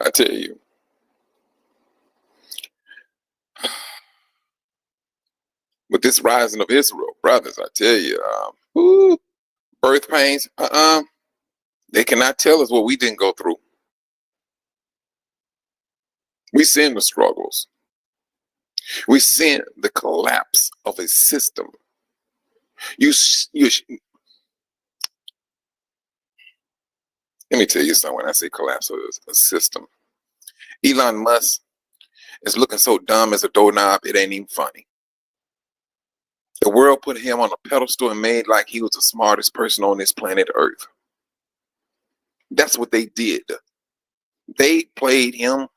I tell you. With this rising of Israel, brothers, I tell you, birth pains, they cannot tell us what we didn't go through. We seen the struggles. We seen the collapse of a system. Let me tell you something. When I say collapse of a system, Elon Musk is looking so dumb as a doorknob, it ain't even funny. The world put him on a pedestal and made like he was the smartest person on this planet Earth. That's what they did. They played him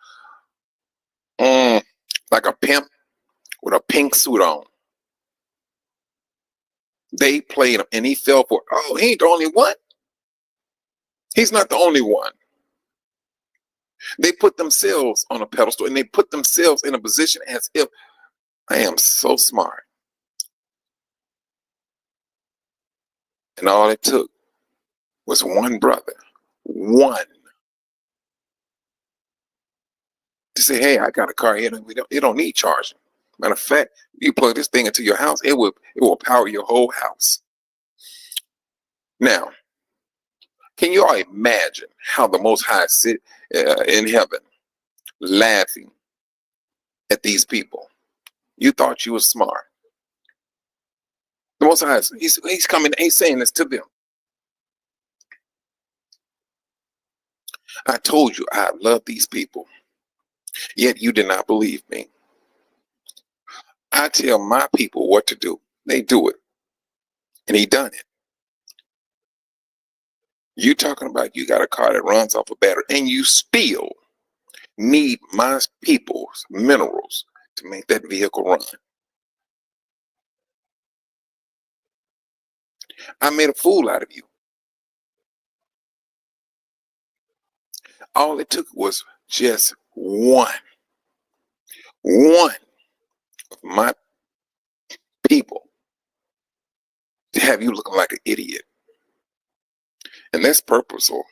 like a pimp with a pink suit on. They played him and he fell for it. Oh, he ain't the only one. He's not the only one. They put themselves on a pedestal and they put themselves in a position as if I am so smart. And all it took was one brother, one, to say, hey, I got a car here. It don't need charging. Matter of fact, you plug this thing into your house, it will power your whole house. Now, can you all imagine how the Most High sit in heaven laughing at these people? You thought you were smart. The Most High, he's coming, he's saying this to them. I told you I love these people, yet you did not believe me. I tell my people what to do. They do it. And he done it. You talking about you got a car that runs off a battery and you still need my people's minerals to make that vehicle run. I made a fool out of you. All it took was just one of my people to have you looking like an idiot. And that's purposeful.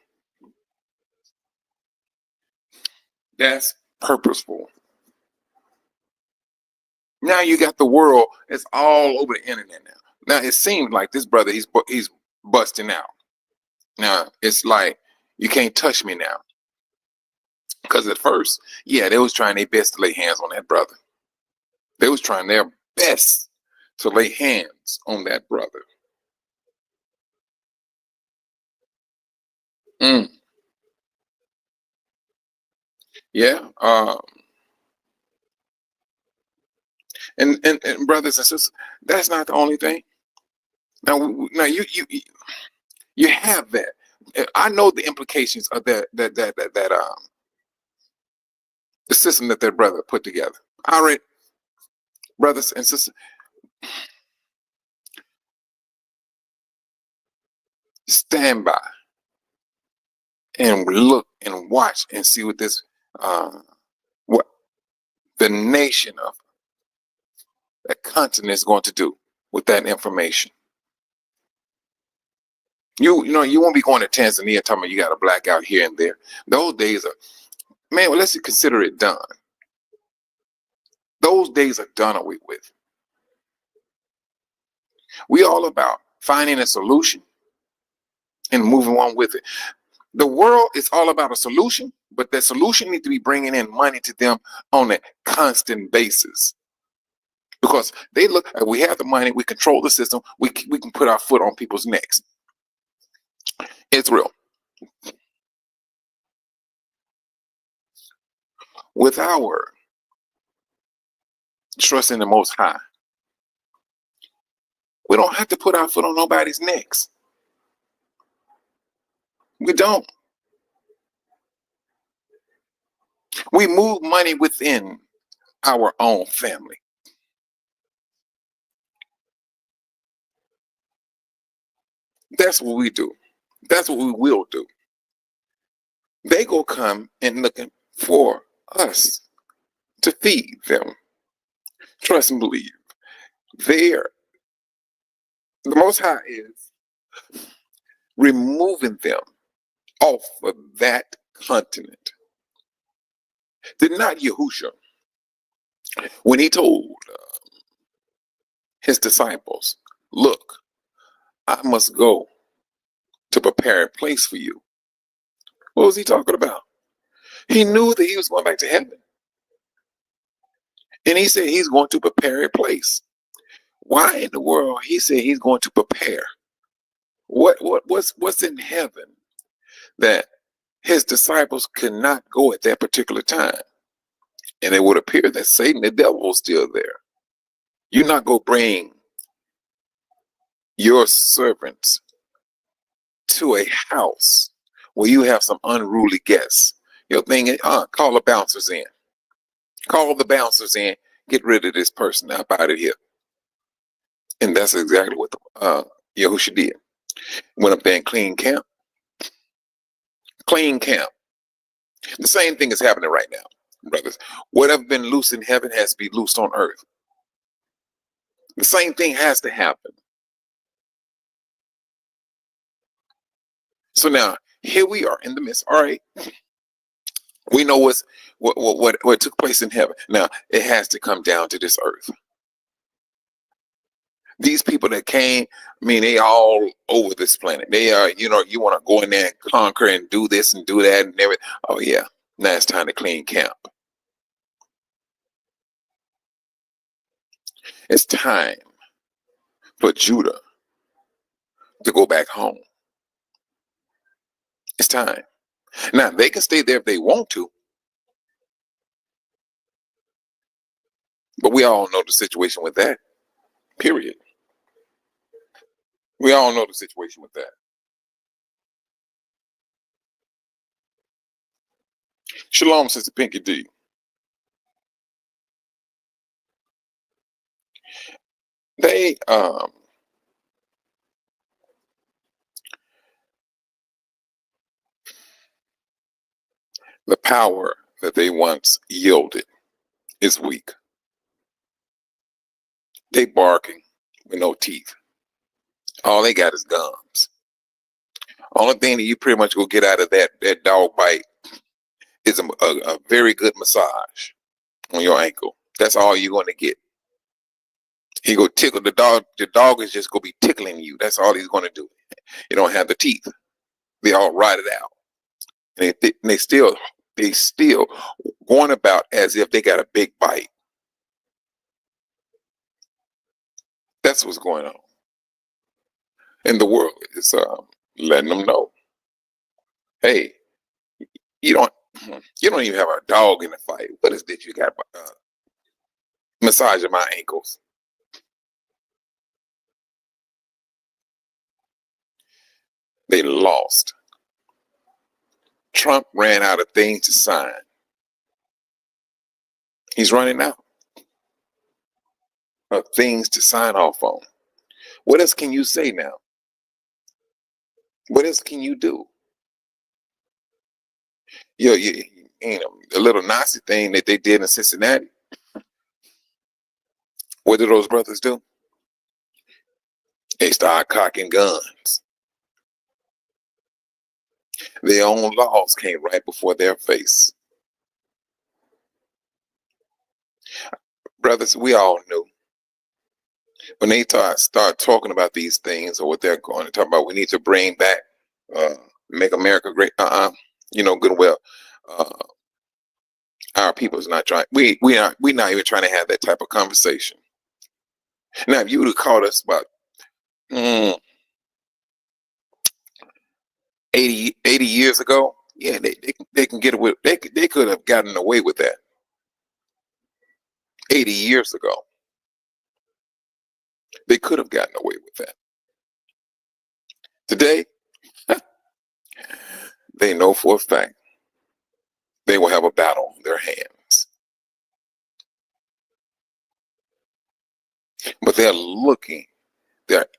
That's purposeful. Now you got the world. It's all over the internet now. Now it seems like this brother, he's busting out. Now it's like you can't touch me now. Because at first, yeah, they was trying their best to lay hands on that brother. They was trying their best to lay hands on that brother. Mm, yeah. And brothers and sisters, that's not the only thing. Now you have that. I know the implications of that the system that their brother put together. All right, brothers and sisters, stand by and look and watch and see what this what the nation of that continent is going to do with that information. You know you won't be going to Tanzania talking about you got a blackout here and there. Those days are, man. Well, let's consider it done. Those days are done away with. We all about finding a solution and moving on with it. The world is all about a solution, but that solution needs to be bringing in money to them on a constant basis. Because they look, we have the money, we control the system, we can put our foot on people's necks. Israel, with our trust in the Most High, we don't have to put our foot on nobody's necks. We don't. We move money within our own family. That's what we do. That's what we will do. They go come and looking for us to feed them. Trust and believe. There, the Most High is removing them off of that continent. Did not Yahusha, when he told his disciples, look, I must go to prepare a place for you. What was he talking about? He knew that he was going back to heaven. And he said he's going to prepare a place. Why in the world he said he's going to prepare? What's in heaven that his disciples could not go at that particular time? And it would appear that Satan, the devil, was still there. You're not going to bring your servants to a house where you have some unruly guests. Your thing is, call the bouncers in. Call the bouncers in. Get rid of this person up out of here. And that's exactly what Yahusha did. Went up there and clean camp. Clean camp. The same thing is happening right now, brothers. Whatever been loose in heaven has to be loosed on earth. The same thing has to happen. So now, here we are in the midst. All right. We know what took place in heaven. Now, it has to come down to this earth. These people that came, I mean, they all over this planet. They are, you want to go in there and conquer and do this and do that and everything. Oh, yeah. Now it's time to clean camp. It's time for Judah to go back home. It's time. Now, they can stay there if they want to. But we all know the situation with that. Period. We all know the situation with that. Shalom, Sister Pinky D. They the power that they once yielded is weak. They barking with no teeth. All they got is gums. Only thing that you pretty much will get out of that dog bite is a very good massage on your ankle. That's all you're going to get. He go tickle the dog. The dog is just gonna be tickling you. That's all he's gonna do. He don't have the teeth. They all ride it out, and they still going about as if they got a big bite. That's what's going on, and the world is letting them know, hey, you don't you don't even have a dog in the fight. What is this you got massaging my ankles? They lost. Trump ran out of things to sign. He's running out of things to sign off on. What else can you say now? What else can you do? You know, a little Nazi thing that they did in Cincinnati. What did those brothers do? They started cocking guns. Their own laws came right before their face. Brothers, we all knew when they start talking about these things or what they're going to talk about, we need to bring back, make America great. You know good and well. Our people is not trying. We're not even trying to have that type of conversation. Now, if you would have called us about 80 years ago, yeah, they can get away. They could have gotten away with that 80 years ago. They could have gotten away with that. Today, they know for a fact they will have a battle on their hands. But they're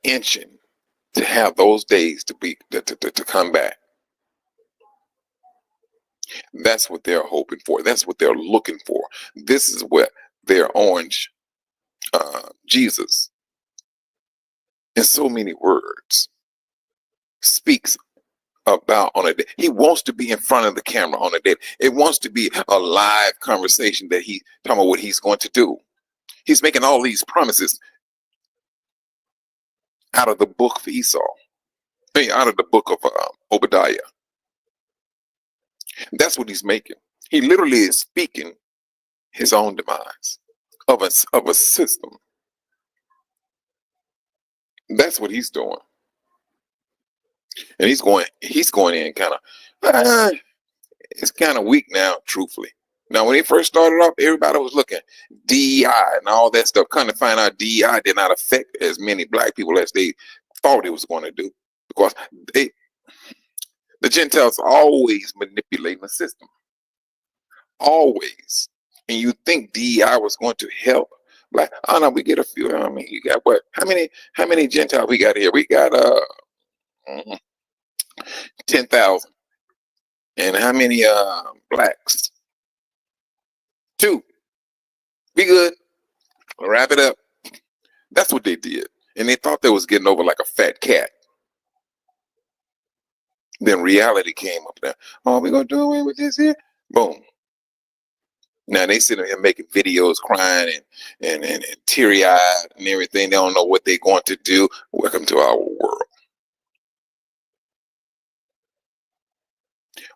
inching to have those days to come back. That's what they're hoping for. That's what they're looking for. This is what their orange Jesus, in so many words, speaks about on a day. He wants to be in front of the camera on a day. It wants to be a live conversation that he talking about what he's going to do. He's making all these promises out of the book of Esau, out of the book of Obadiah. That's what he's making. He literally is speaking his own demise of a system. That's what he's doing, and he's going in kind of. It's kind of weak now, truthfully. Now, when he first started off, everybody was looking DEI and all that stuff. Kind of find out DEI did not affect as many black people as they thought it was going to do, because the Gentiles always manipulating the system, always. And you think DEI was going to help black? Oh no, we get a few. I mean, you got what? How many Gentiles we got here? We got 10,000. And how many blacks? 2. Be good. Wrap it up. That's what they did. And they thought they was getting over like a fat cat. Then reality came up there. Oh, we gonna do away with this here? Boom. Now they sitting here making videos crying and teary-eyed and everything. They don't know what they're going to do. Welcome to our world.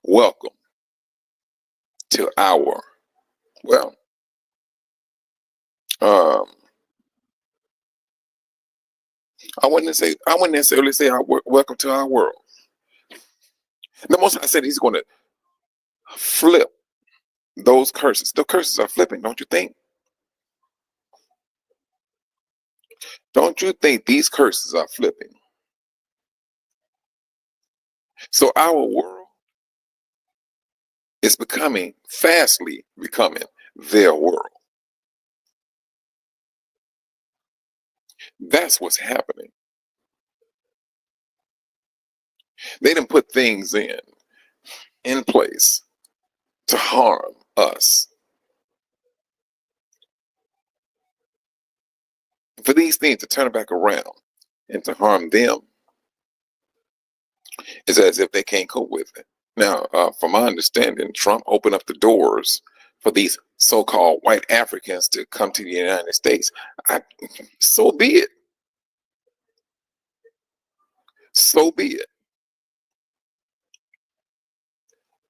Welcome to our, well, I wouldn't necessarily say welcome to our world. The Most High said he's going to flip those curses. The curses are flipping, don't you think? Don't you think these curses are flipping? So our world is fastly becoming their world. That's what's happening. They didn't put things in place to harm us. For these things to turn back around and to harm them, it's as if they can't cope with it. Now, from my understanding, Trump opened up the doors for these so-called white Africans to come to the United States, so be it. So be it.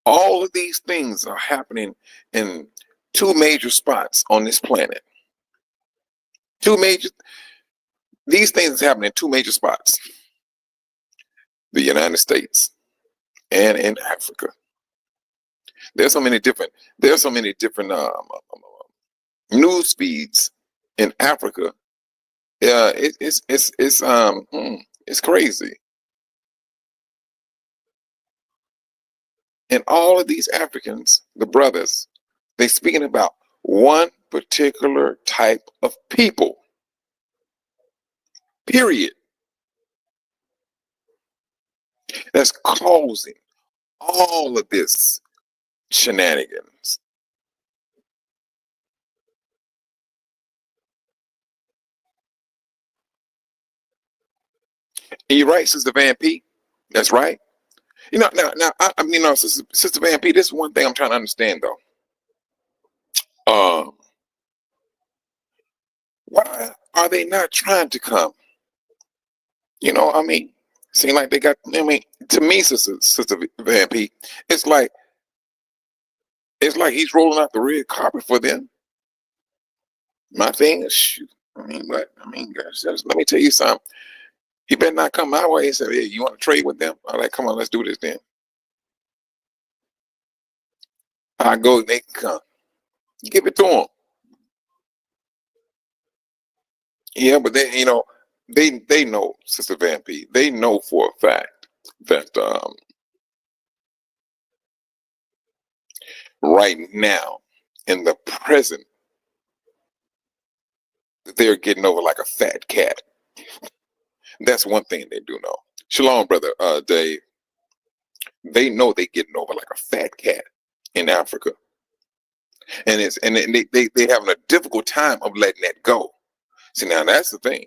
All of these things are happening in two major spots on this planet. Two major, these things happen in two major spots: the United States and in Africa. There's so many different. There's so many different news feeds in Africa. It's crazy. And all of these Africans, the brothers, they speaking about one particular type of people. Period. That's causing all of this shenanigans. And you're right, Sister Van P. That's right. Sister Van P. This is one thing I'm trying to understand though. Um, why are they not trying to come? Seem like they got. To me, Sister Van P. It's like he's rolling out the red carpet for them. My thing is, shoot. Gosh, let me tell you something. He better not come my way and say, "Hey, you want to trade with them?" I'm like, "Come on, let's do this then." I go, they can come. Give it to them. Yeah, but they know, Sister Van P. They know for a fact that right now, in the present, they're getting over like a fat cat. That's one thing they do know. Shalom, brother Dave. They know they getting over like a fat cat in Africa, they having a difficult time of letting that go. See, now that's the thing.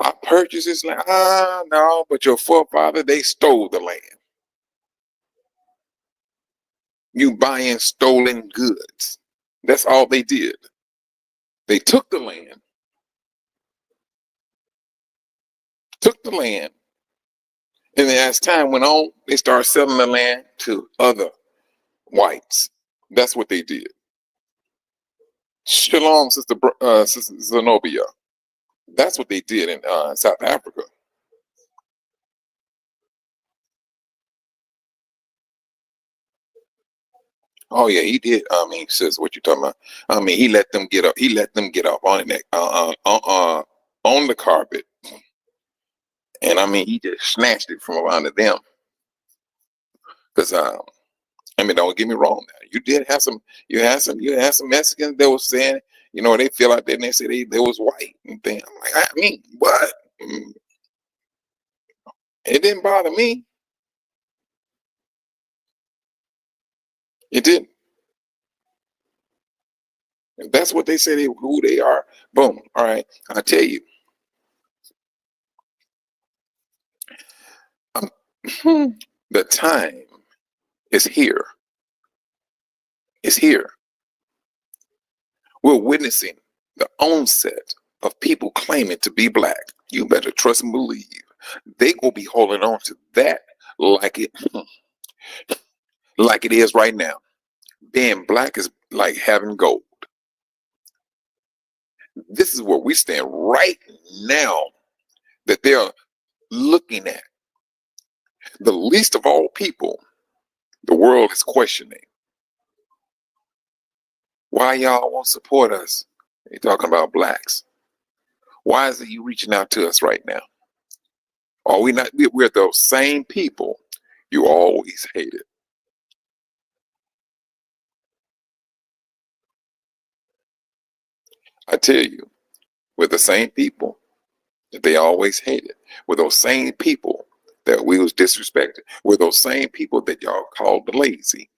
I purchased this land. No, but your forefather, they stole the land. You buying stolen goods. That's all they did. They took the land, and then as time went on, they started selling the land to other whites. That's what they did. Shalom, Sister Zenobia. That's what they did in South Africa. Oh yeah, he did. Sis, what you talking about? He let them get up. He let them get up on it, on the carpet, and he just snatched it from around them. Because don't get me wrong. Now you did have some. You had some Mexicans that was saying, they feel like that, and they say they was white and thing. I'm like, what? It didn't bother me. It didn't. If that's what they say who they are, boom. All right, I tell you. The time is here. It's here. We're witnessing the onset of people claiming to be black. You better trust and believe they gonna be holding on to that like it is right now. Being black is like having gold. This is where we stand right now. That they're looking at the least of all people. The world is questioning why y'all won't support us. They're talking about blacks. Why is it you reaching out to us right now? Are we not? We're those same people you always hated. I tell you, we're the same people that they always hated. We're those same people that we was disrespected. We're those same people that y'all called lazy.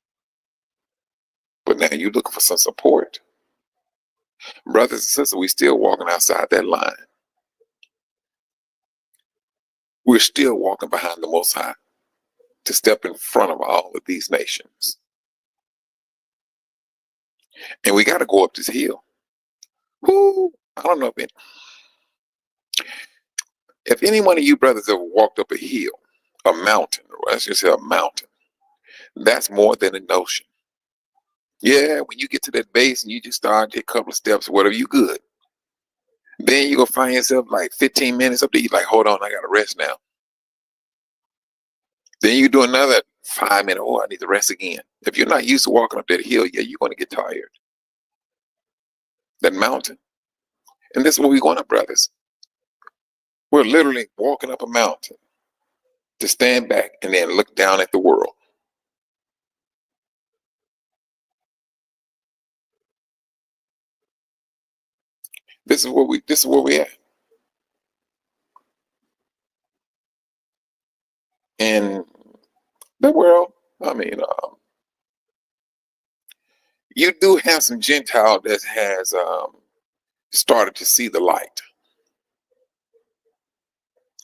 But now you're looking for some support. Brothers and sisters, we still walking outside that line. We're still walking behind the Most High to step in front of all of these nations. And we got to go up this hill. Whoo! I don't know if any one of you brothers ever walked up a hill, a mountain, or let's just say a mountain. That's more than an ocean. Yeah, when you get to that base and you just start a couple of steps, whatever, you good. Then you gonna find yourself like 15 minutes up there. You like, hold on, I gotta rest now. Then you do another 5 minutes. Oh, I need to rest again. If you're not used to walking up that hill, yeah, you're gonna get tired. That mountain. And this is where we're going up, brothers. We're literally walking up a mountain to stand back and then look down at the world. This is where we at. And the world, I mean, you do have some Gentile that has started to see the light.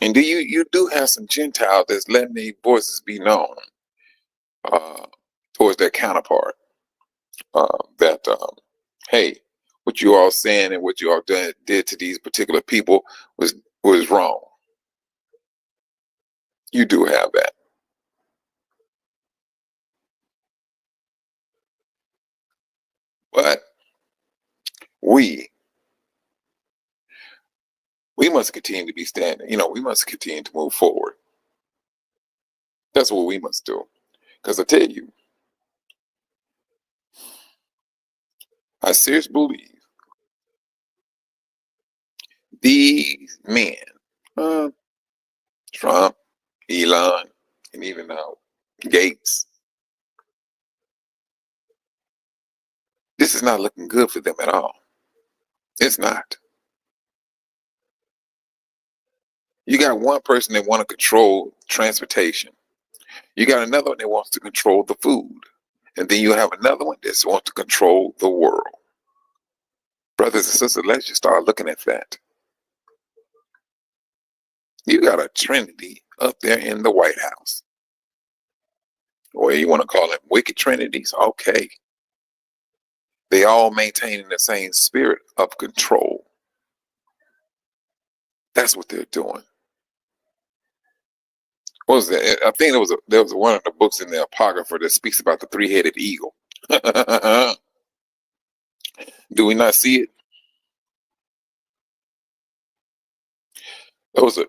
And you do have some Gentiles that's letting their voices be known uh, towards their counterpart. That hey, what you all saying and what you all did to these particular people was wrong. You do have that. But we must continue to be standing. We must continue to move forward. That's what we must do. Because I tell you, I seriously believe these men, uh, Trump, Elon, and even now Gates, this is not looking good for them at all. It's not. You got one person that want to control transportation. You got another one that wants to control the food. And then you have another one that wants to control the world. Brothers and sisters, let's just start looking at that. You got a trinity up there in the White House. Or you want to call them wicked trinities? Okay. They all maintaining the same spirit of control. That's what they're doing. What was that? I think there was one of the books in the Apocrypha that speaks about the three-headed eagle. Do we not see it?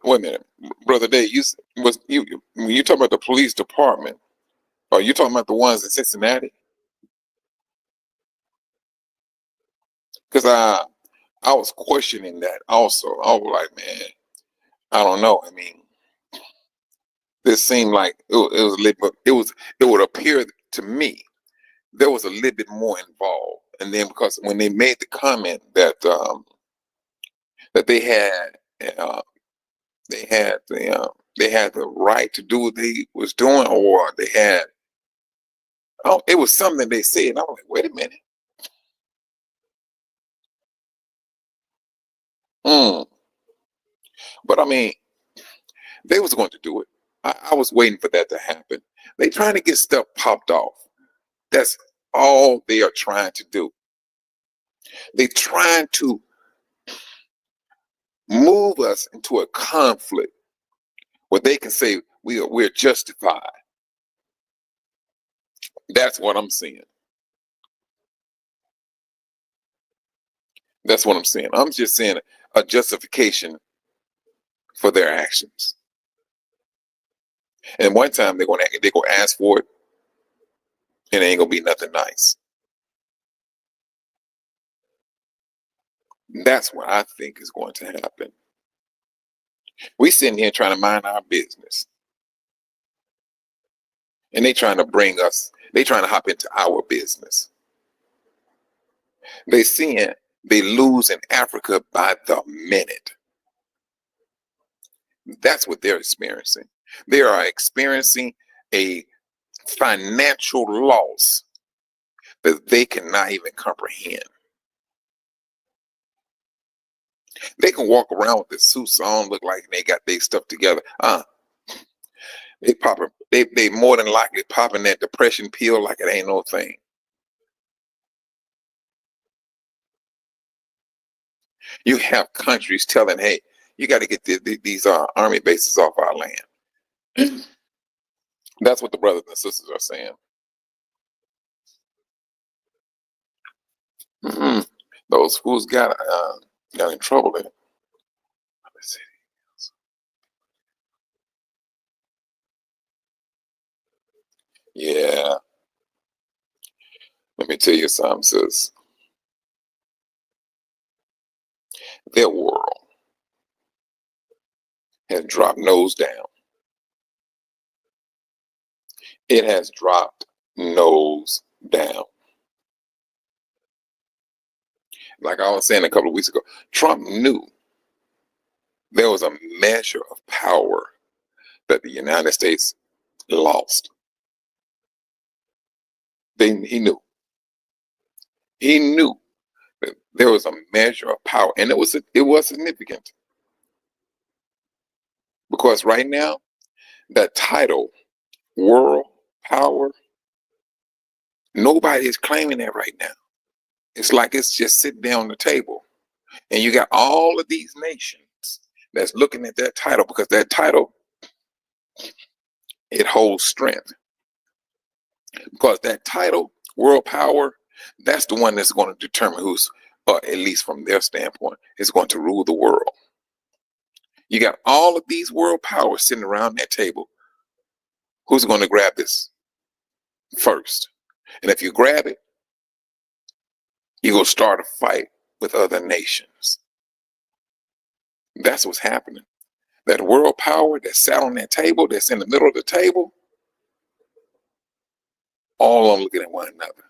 Wait a minute, brother Dave. When you talking about the police department? Are you talking about the ones in Cincinnati? Because I was questioning that also. I was like, man, I don't know. I mean, this seemed like it was a little, it would appear to me there was a little bit more involved. And then because when they made the comment that uh, they had the right to do what they was doing, or they had, oh, it was something they said. And I was like, wait a minute. Mm. But I mean, they was going to do it. I was waiting for that to happen. They trying to get stuff popped off. That's all they are trying to do. They trying to move us into a conflict where they can say we're justified. That's what I'm seeing. That's what I'm saying. I'm just saying a justification for their actions. And one time they're gonna ask for it, and it ain't gonna be nothing nice. That's what I think is going to happen. We sitting here trying to mind our business, and they trying to hop into our business. They seeing they lose in Africa by the minute. That's what they're experiencing. They are experiencing a financial loss that they cannot even comprehend. They can walk around with their suits on, look like they got their stuff together. They more than likely popping that depression pill like it ain't no thing. You have countries telling, hey, you got to get these army bases off our land. That's what the brothers and sisters are saying. Mhm. Those fools got in trouble there. Let's see. Yeah, let me tell you something, sis. Their world has dropped nose down. It has dropped nose down. Like I was saying a couple of weeks ago, Trump knew there was a measure of power that the United States lost. He knew. He knew that there was a measure of power, and it was significant because right now that title, world power, nobody is claiming that right now. It's like it's just sitting there on the table, and you got all of these nations that's looking at that title because that title, it holds strength. Because that title, world power, that's the one that's going to determine who's, at least from their standpoint, is going to rule the world. You got all of these world powers sitting around that table. Who's going to grab this first? And if you grab it, you're going to start a fight with other nations. That's what's happening. That world power that sat on that table, that's in the middle of the table, all of them looking at one another.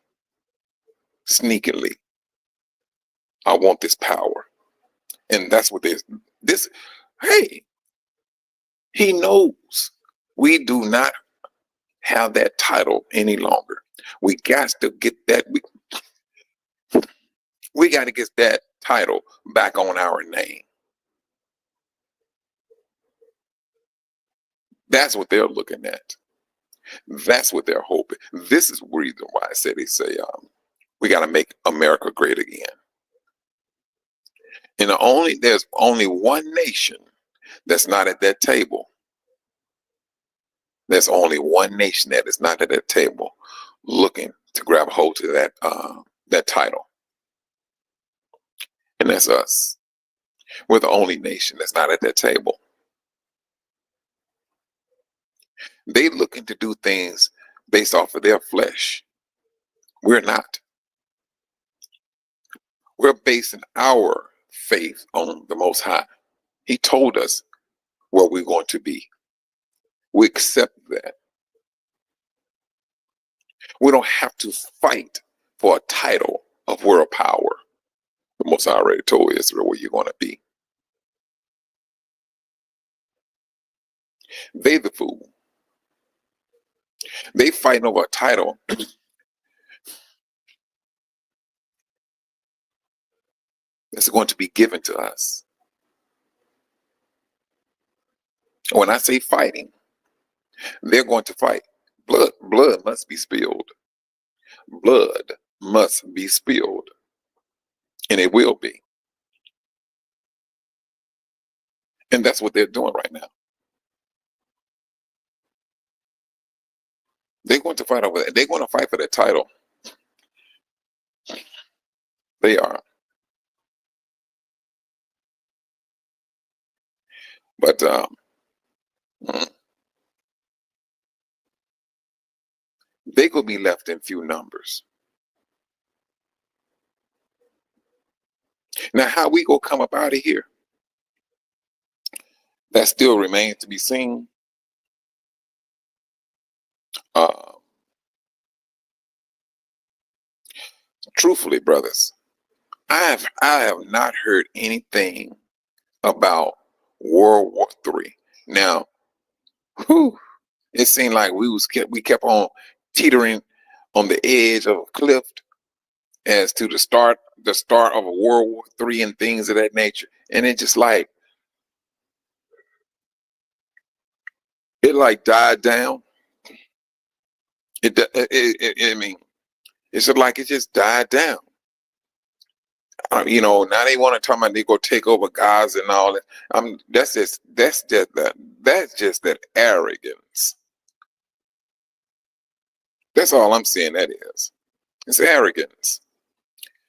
Sneakily, I want this power. And that's what this, hey, he knows we do not have that title any longer. We got to get that. We got to get that title back on our name. That's what they're looking at. That's what they're hoping. This is the reason why I say we got to make America great again. And there's only one nation that's not at that table. There's only one nation that is not at that table looking to grab a hold to that title. And that's us. We're the only nation that's not at that table. They looking to do things based off of their flesh. We're not. We're basing our faith on the Most High. He told us where we're going to be. We accept that. We don't have to fight for a title of world power. The Most High already told Israel where you're going to be. They the fool. They fighting over a title that's going to be given to us. When I say fighting, they're going to fight. Blood must be spilled. Blood must be spilled. And it will be. And that's what they're doing right now. They're going to fight over that. They're going to fight for that title. They are. But they could be left in few numbers. Now, how we go come up out of here, that still remains to be seen. Truthfully, brothers, I have not heard anything about World War III. Now, it seemed like we kept on teetering on the edge of a cliff as to the start of a World War III and things of that nature. And it just like died down. I mean, it's just like it just died down. Now they want to talk about they go take over Gaza and all that. That's just that arrogance. That's all I'm saying. That is, it's arrogance.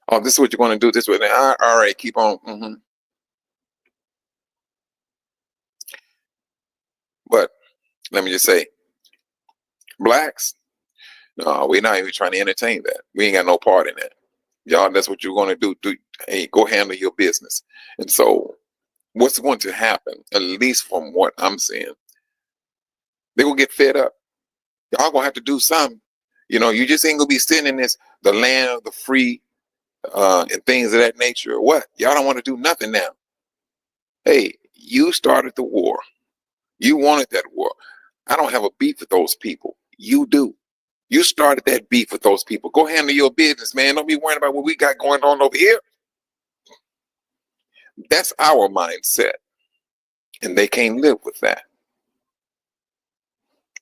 Oh, this is what you're going to do. This way, all right, keep on. But let me just say, blacks, no, we're not even trying to entertain that. We ain't got no part in that. Y'all, that's what you're going to do. Hey, go handle your business. And so, what's going to happen? At least from what I'm seeing, they will get fed up. Y'all gonna have to do something. You just ain't gonna be sitting in the land of the free, and things of that nature. Or what? Y'all don't want to do nothing now. Hey, you started the war. You wanted that war. I don't have a beef with those people. You do. You started that beef with those people. Go handle your business, man. Don't be worrying about what we got going on over here. That's our mindset. And they can't live with that.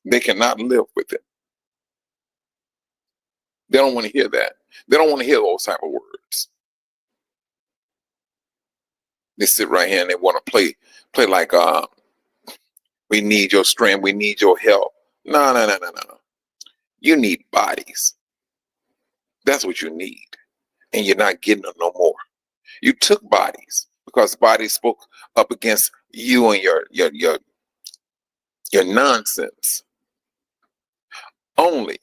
They cannot live with it. They don't want to hear that. They don't want to hear those type of words. They sit right here and they want to play like, we need your strength, we need your help. No, no, no, no, no, no. You need bodies. That's what you need. And you're not getting them no more. You took bodies because bodies spoke up against you and your nonsense. Only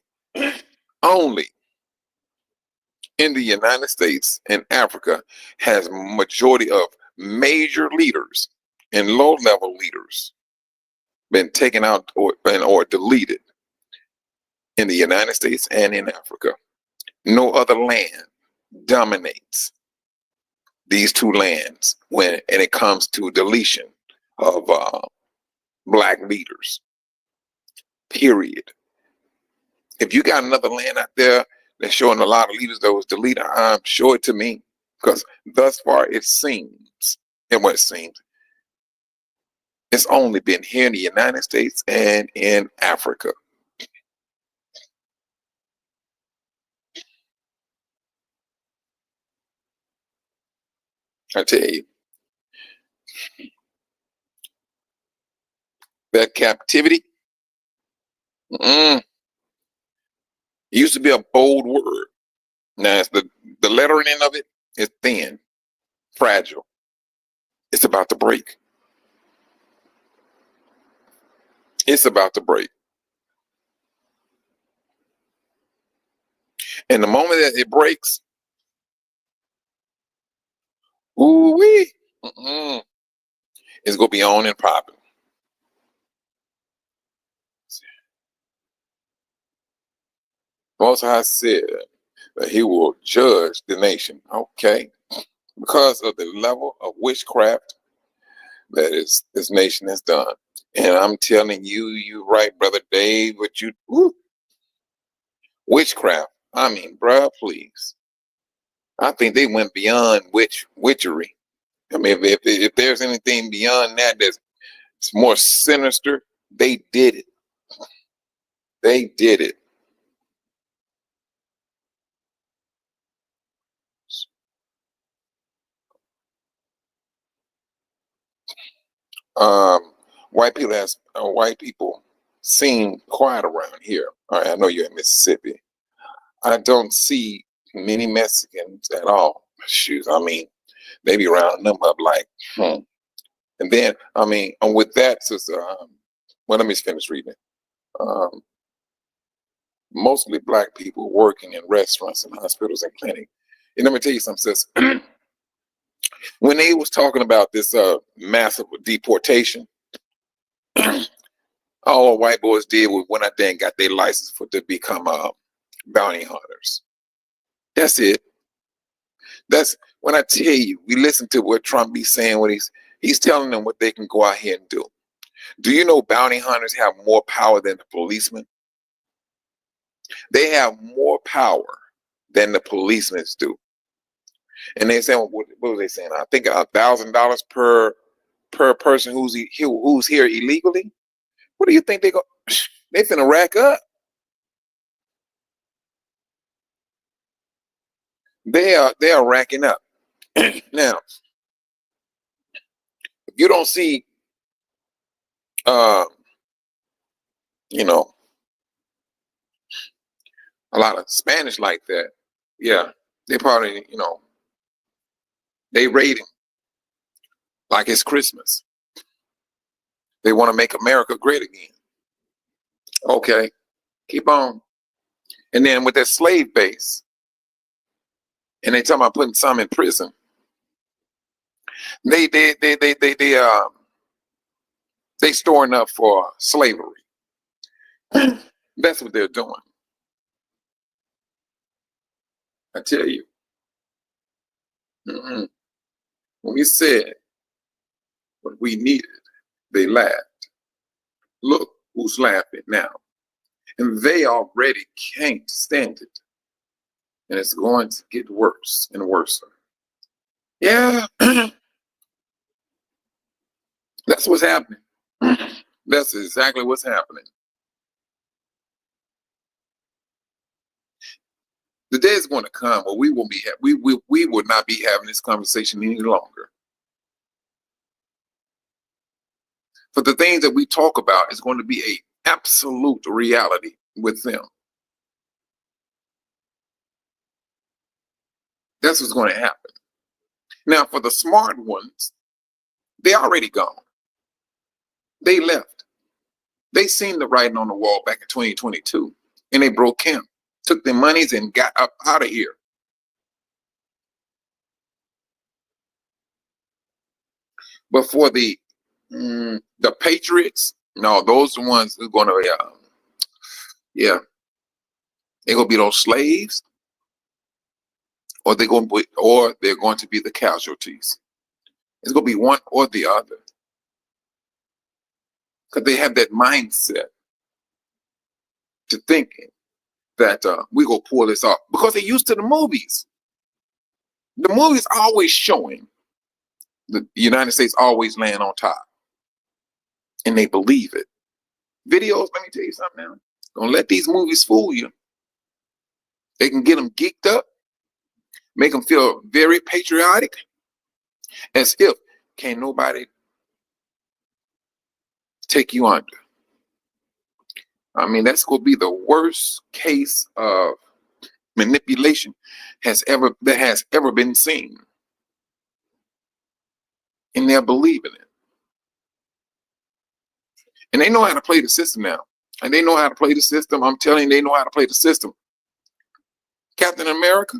in the United States and Africa has majority of major leaders and low-level leaders been taken out or deleted in the United States and in Africa. No other land dominates these two lands and it comes to deletion of black leaders. Period. If you got another land out there that's showing a lot of leaders that was deleted, show it to me, because thus far it seems, and what it seems, it's only been here in the United States and in Africa. I tell you, that captivity used to be a bold word. Now it's the lettering of it is thin, fragile. It's about to break. It's about to break. And the moment that it breaks, ooh-wee, it's going to be on and popping. Most High said that he will judge the nation. Okay. Because of the level of witchcraft that this nation has done. And I'm telling you, you right, Brother Dave, witchcraft. I mean, bruh, please. I think they went beyond witchery. I mean, if there's anything beyond that that's more sinister, they did it. They did it. Um, white people seem quiet around here. All right, I know you're in Mississippi. I don't see many Mexicans at all. Shoot, I mean, they be rounding them up like, And then, I mean, and with that, sister, well, let me just finish reading it. Um, Mostly black people working in restaurants and hospitals and clinics. And let me tell you something, sis. When they was talking about this massive deportation, all the white boys did was went out there and got their license to become bounty hunters. That's it. That's when I tell you, we listen to what Trump be saying when he's telling them what they can go out here and do. Do you know bounty hunters have more power than the policemen? They have more power than the policemen do. And they saying, what was they saying? I think $1,000 per person who's here illegally. What do you think they finna rack up? They are racking up. Now, if you don't see, uh, you know, a lot of Spanish like that, yeah, they probably, they rating like it's Christmas. They want to make America great again. Okay, keep on. And then with that slave base, and they talking about putting some in prison. They storing up for slavery. That's what they're doing. I tell you. Mm-mm. When we said what we needed, they laughed. Look who's laughing now. And they already can't stand it. And it's going to get worse and worse. Yeah, that's what's happening. That's exactly what's happening. The day is going to come where we will be we will not be having this conversation any longer. For the things that we talk about is going to be a absolute reality with them. That's what's going to happen. Now, for the smart ones, they already gone. They left. They seen the writing on the wall back in 2022, and they broke camp, took their monies, and got up out of here. But for the Patriots, no, those are the ones who are going to, yeah, they're going to be those slaves, or they're going to be the casualties. It's going to be one or the other, because they have that mindset to thinking that we go pull this off because they're used to the movies. The movies always showing the United States always laying on top, and they believe it. Videos, let me tell you something now. Don't let these movies fool you. They can get them geeked up, make them feel very patriotic, as if can't nobody take you under. I mean, that's going to be the worst case of manipulation that has ever been seen. And they're believing it. And they know how to play the system now. And they know how to play the system. I'm telling you, they know how to play the system. Captain America,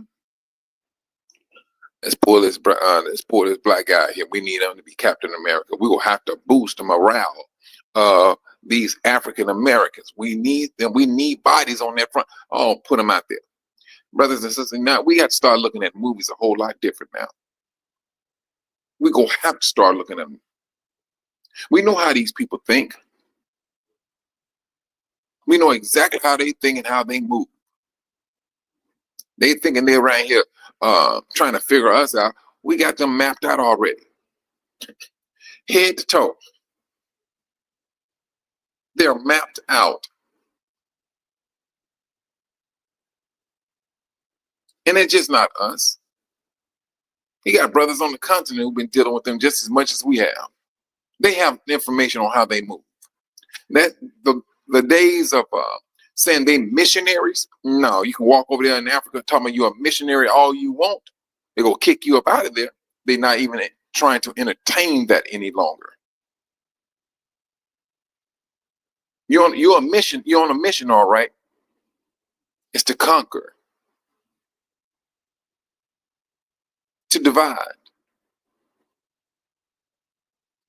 let's pull this black guy here. We need him to be Captain America. We will have to boost the morale of these African Americans. We need them. We need bodies on that front. Oh, put them out there. Brothers and sisters, now we have to start looking at movies a whole lot different now. We're going to have to start looking at them. We know how these people think. We know exactly how they think and how they move. They thinking they're right here trying to figure us out. We got them mapped out already. Head to toe. They're mapped out. And it's just not us. You got brothers on the continent who've been dealing with them just as much as we have. They have information on how they move. That the days of saying they missionaries, no, you can walk over there in Africa talking about you're a missionary all you want. They're going to kick you up out of there. They're not even trying to entertain that any longer. You're on a mission, all right. It's to conquer, to divide,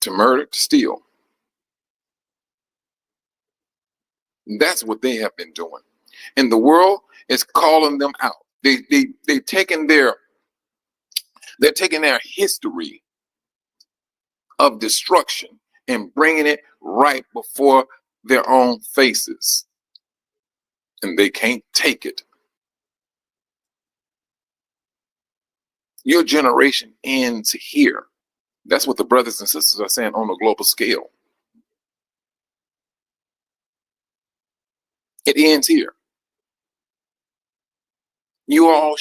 to murder, to steal. That's what they have been doing. And the world is calling them out. They're taking their history of destruction and bringing it right before their own faces. And they can't take it. Your generation ends here. That's what the brothers and sisters are saying on a global scale. It ends here. You all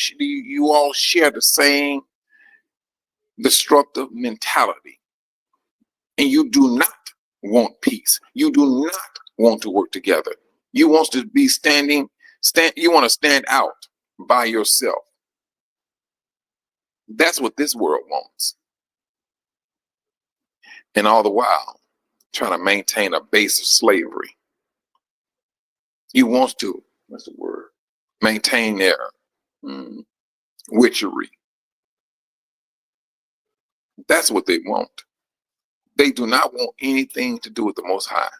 share the same destructive mentality, and you do not want peace. You do not want to work together. You want to be you want to stand out by yourself. That's what this world wants. And all the while, trying to maintain a base of slavery. He wants to, what's the word? Maintain their witchery. That's what they want. They do not want anything to do with the Most High,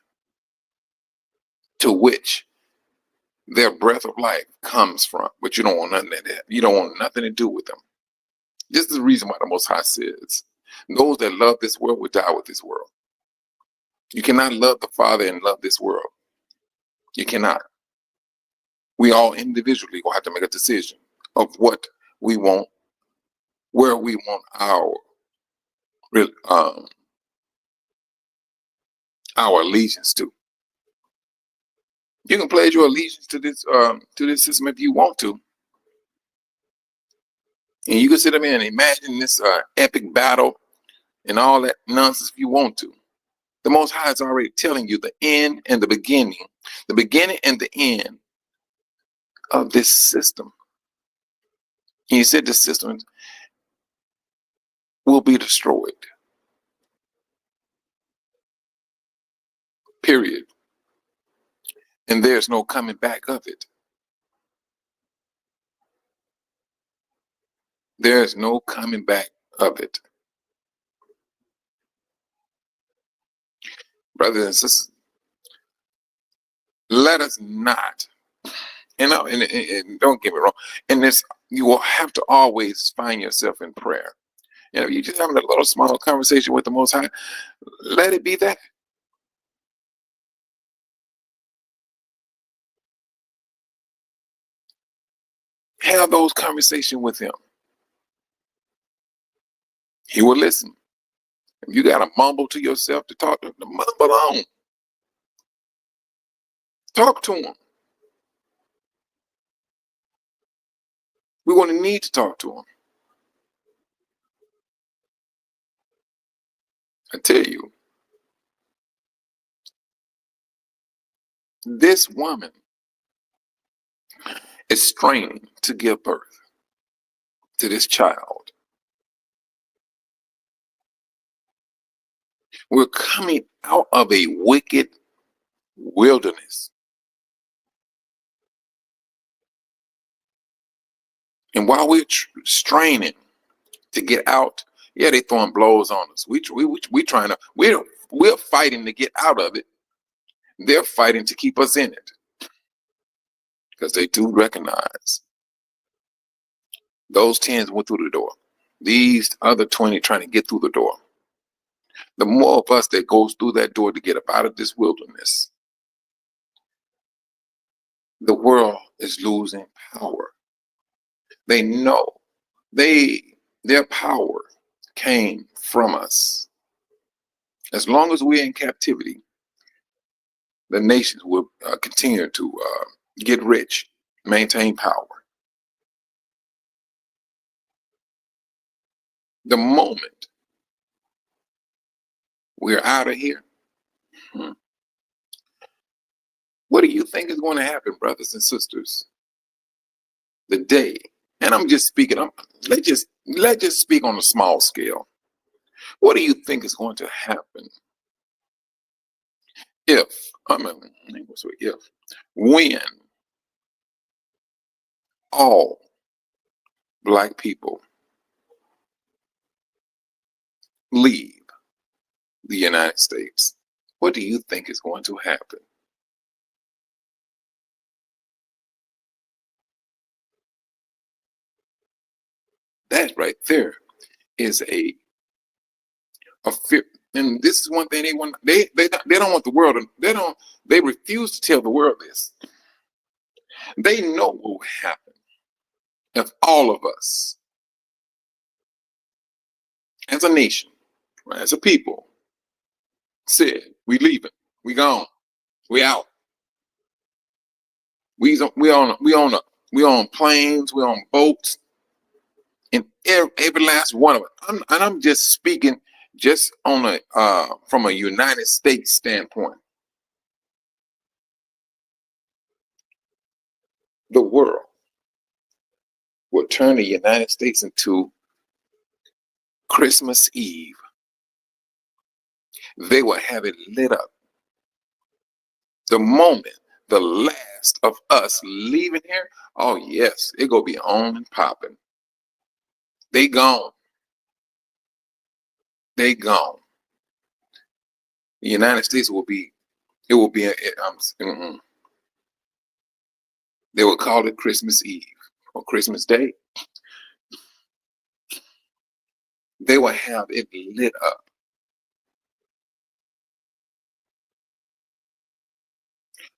to which their breath of life comes from. But you don't want nothing to that. You don't want nothing to do with them. This is the reason why the Most High says, those that love this world will die with this world. You cannot love the Father and love this world. You cannot. We all individually will have to make a decision of what we want, where we want our allegiance to. You can pledge your allegiance to this system if you want to, and you can sit up here and imagine this epic battle and all that nonsense if you want to. The Most High is already telling you the end and the beginning and the end of this system. He said the system will be destroyed. Period. And there's no coming back of it. There's no coming back of it. Brothers and sisters, let us not, and don't get me wrong, in this, you will have to always find yourself in prayer. You know, you're just having a little small conversation with the Most High, let it be that. Have those conversations with him. He will listen. If you got to mumble to yourself to talk to him, mumble on. Talk to him. We're going to need to talk to him. I tell you, this woman is straining to give birth to this child. We're coming out of a wicked wilderness. And while we're straining to get out, yeah, they throwing blows on us. We're fighting to get out of it. They're fighting to keep us in it, because they do recognize those 10s went through the door. These other 20 trying to get through the door. The more of us that goes through that door to get up out of this wilderness, the world is losing power. They know their power came from us. As long as we're in captivity, the nations will continue to get rich, maintain power. The moment we're out of here, what do you think is going to happen, brothers and sisters? The day, and I'm just speaking, let's just speak on a small scale. What do you think is going to happen when all Black people leave the United States? What do you think is going to happen? That right there is a fear. And this is one thing they want. They don't want the world. They refuse to tell the world this. They know what will happen if all of us, as a nation, as a people, said we leaving, we gone, we out. We on planes, we on boats, in every last one of it. I'm just speaking just on a from a United States standpoint. The world will turn the United States into Christmas Eve. They will have it lit up. The moment the last of us leaving here, oh yes, it gonna be on and popping. They gone. They gone. The United States will be. It will be. They will call it Christmas Eve or Christmas Day. They will have it lit up.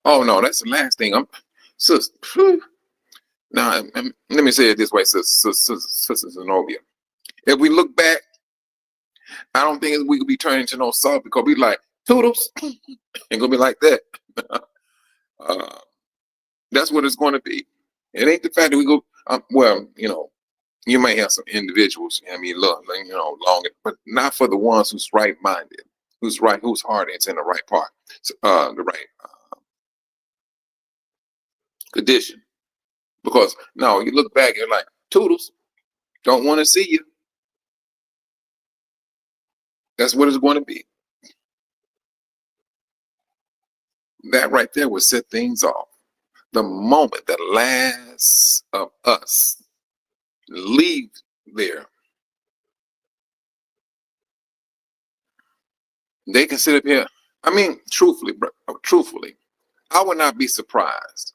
Oh no, that's the last thing. Sis, now let me say it this way, Sister Zenobia. If we look back, I don't think we could be turning into no salt because we like toodles. Ain't gonna be like that. uh, that's what it's going to be. It ain't the fact that we go. Well, you may have some individuals. I mean, look, long, but not for the ones who's right-minded, whose heart is in the right part, the right condition. Because no, you look back, you're like toodles. Don't want to see you. That's what it's going to be. That right there will set things off. The moment the last of us leave there, they can sit up here. I mean, truthfully, I would not be surprised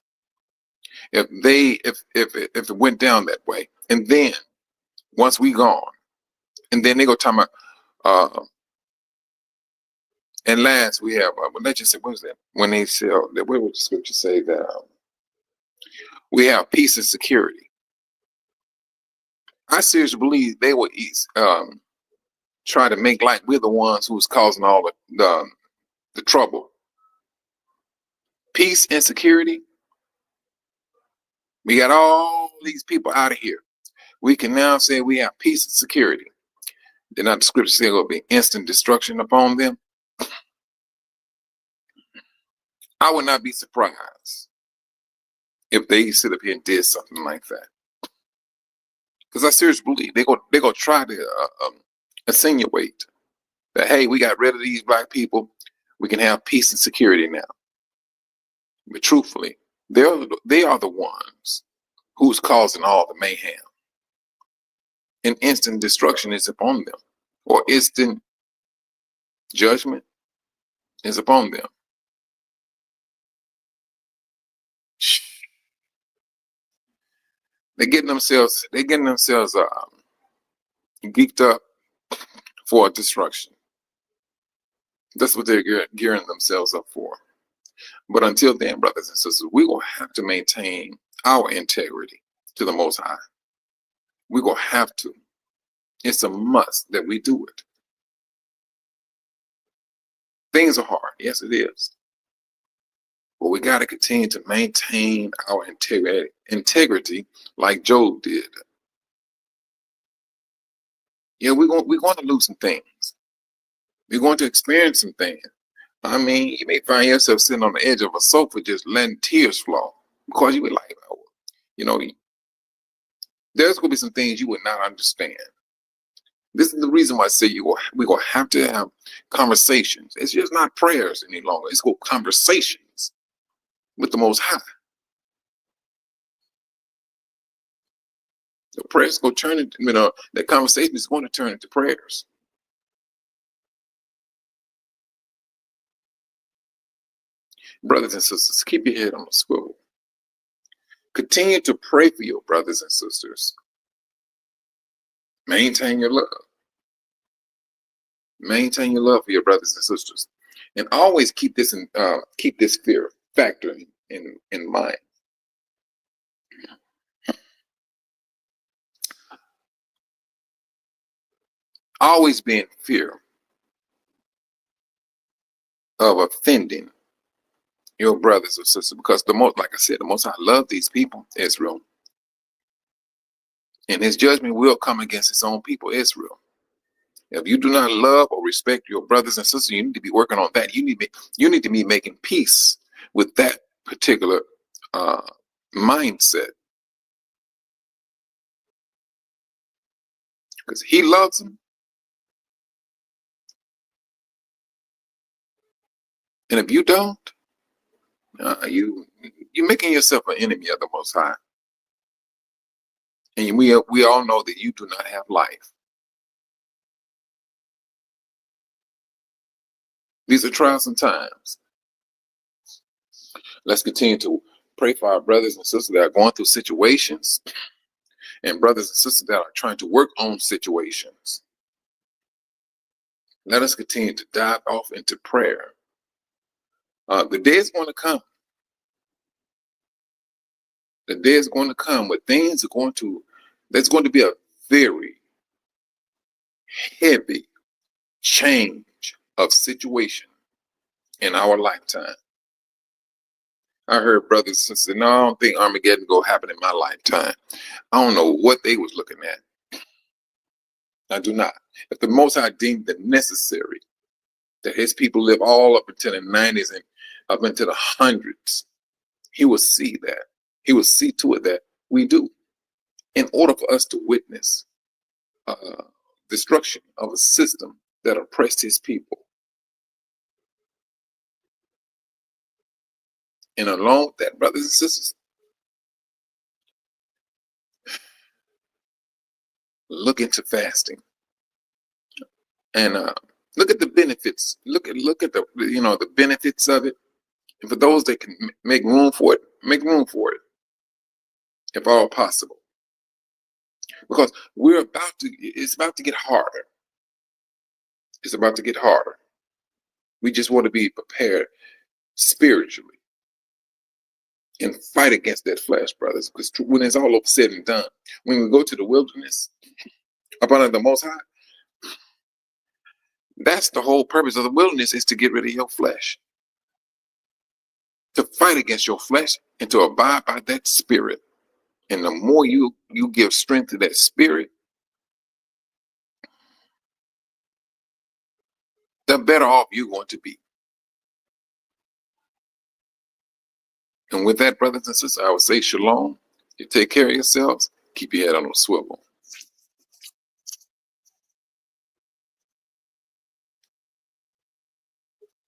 if it went down that way. And then once we gone, and then they go talk about and last we have let's just say, what was that when they say what would the scripture say that we have peace and security. I seriously believe they will try to make like we're the ones who's causing all the trouble. Peace and security. We got all these people out of here. We can now say we have peace and security. Then not the scripture say it will be instant destruction upon them. I would not be surprised if they sit up here and did something like that. Because I seriously believe they're gonna try to insinuate that, hey, we got rid of these black people, we can have peace and security now. But truthfully, they are the ones who's causing all the mayhem. And instant destruction is upon them, or instant judgment is upon them. They're getting themselves geeked up for destruction. That's what they're gearing themselves up for. But until then, brothers and sisters, we will have to maintain our integrity to the Most High. We will have to. It's a must that we do it. Things are hard. Yes, it is. But we got to continue to maintain our integrity like Job did. Yeah, we're going to lose some things. We're going to experience some things. I mean, you may find yourself sitting on the edge of a sofa just letting tears flow because you be like, there's going to be some things you would not understand. This is the reason why I say we're going to have to have conversations. It's just not prayers any longer. It's called conversations with the Most High. The prayers go turn into, the conversation is going to turn into prayers. Brothers and sisters, keep your head on the swivel. Continue to pray for your brothers and sisters. Maintain your love. Maintain your love for your brothers and sisters, and always keep this fear factor in mind. Always be in fear of offending your brothers or sisters, because like I said, the Most High love these people, Israel. And his judgment will come against his own people, Israel. If you do not love or respect your brothers and sisters, you need to be working on that. You need to be making peace with that particular mindset, because he loves them. And if you don't, you're making yourself an enemy of the Most High. And we all know that you do not have life. These are trials and times. Let's continue to pray for our brothers and sisters that are going through situations, and brothers and sisters that are trying to work on situations. Let us continue to dive off into prayer. The day is going to come. The day is going to come where there's going to be a very heavy change of situation in our lifetime. I heard brothers and sisters, no, I don't think Armageddon go happen in my lifetime. I don't know what they was looking at. I do not. If the Most High deemed it necessary that his people live all up until the 90s and up into the hundreds, he will see that. He will see to it that we do, in order for us to witness destruction of a system that oppressed his people. And along with that, brothers and sisters, look into fasting and look at the benefits. Look at the the benefits of it. And for those that can make room for it, make room for it, if all possible. Because it's about to get harder. It's about to get harder. We just want to be prepared spiritually and fight against that flesh, brothers. Because when it's all said and done, when we go to the wilderness up under the Most High, that's the whole purpose of the wilderness, is to get rid of your flesh, to fight against your flesh and to abide by that spirit. And the more you give strength to that spirit, the better off you're going to be. And with that, brothers and sisters, I would say shalom. You take care of yourselves. Keep your head on a swivel.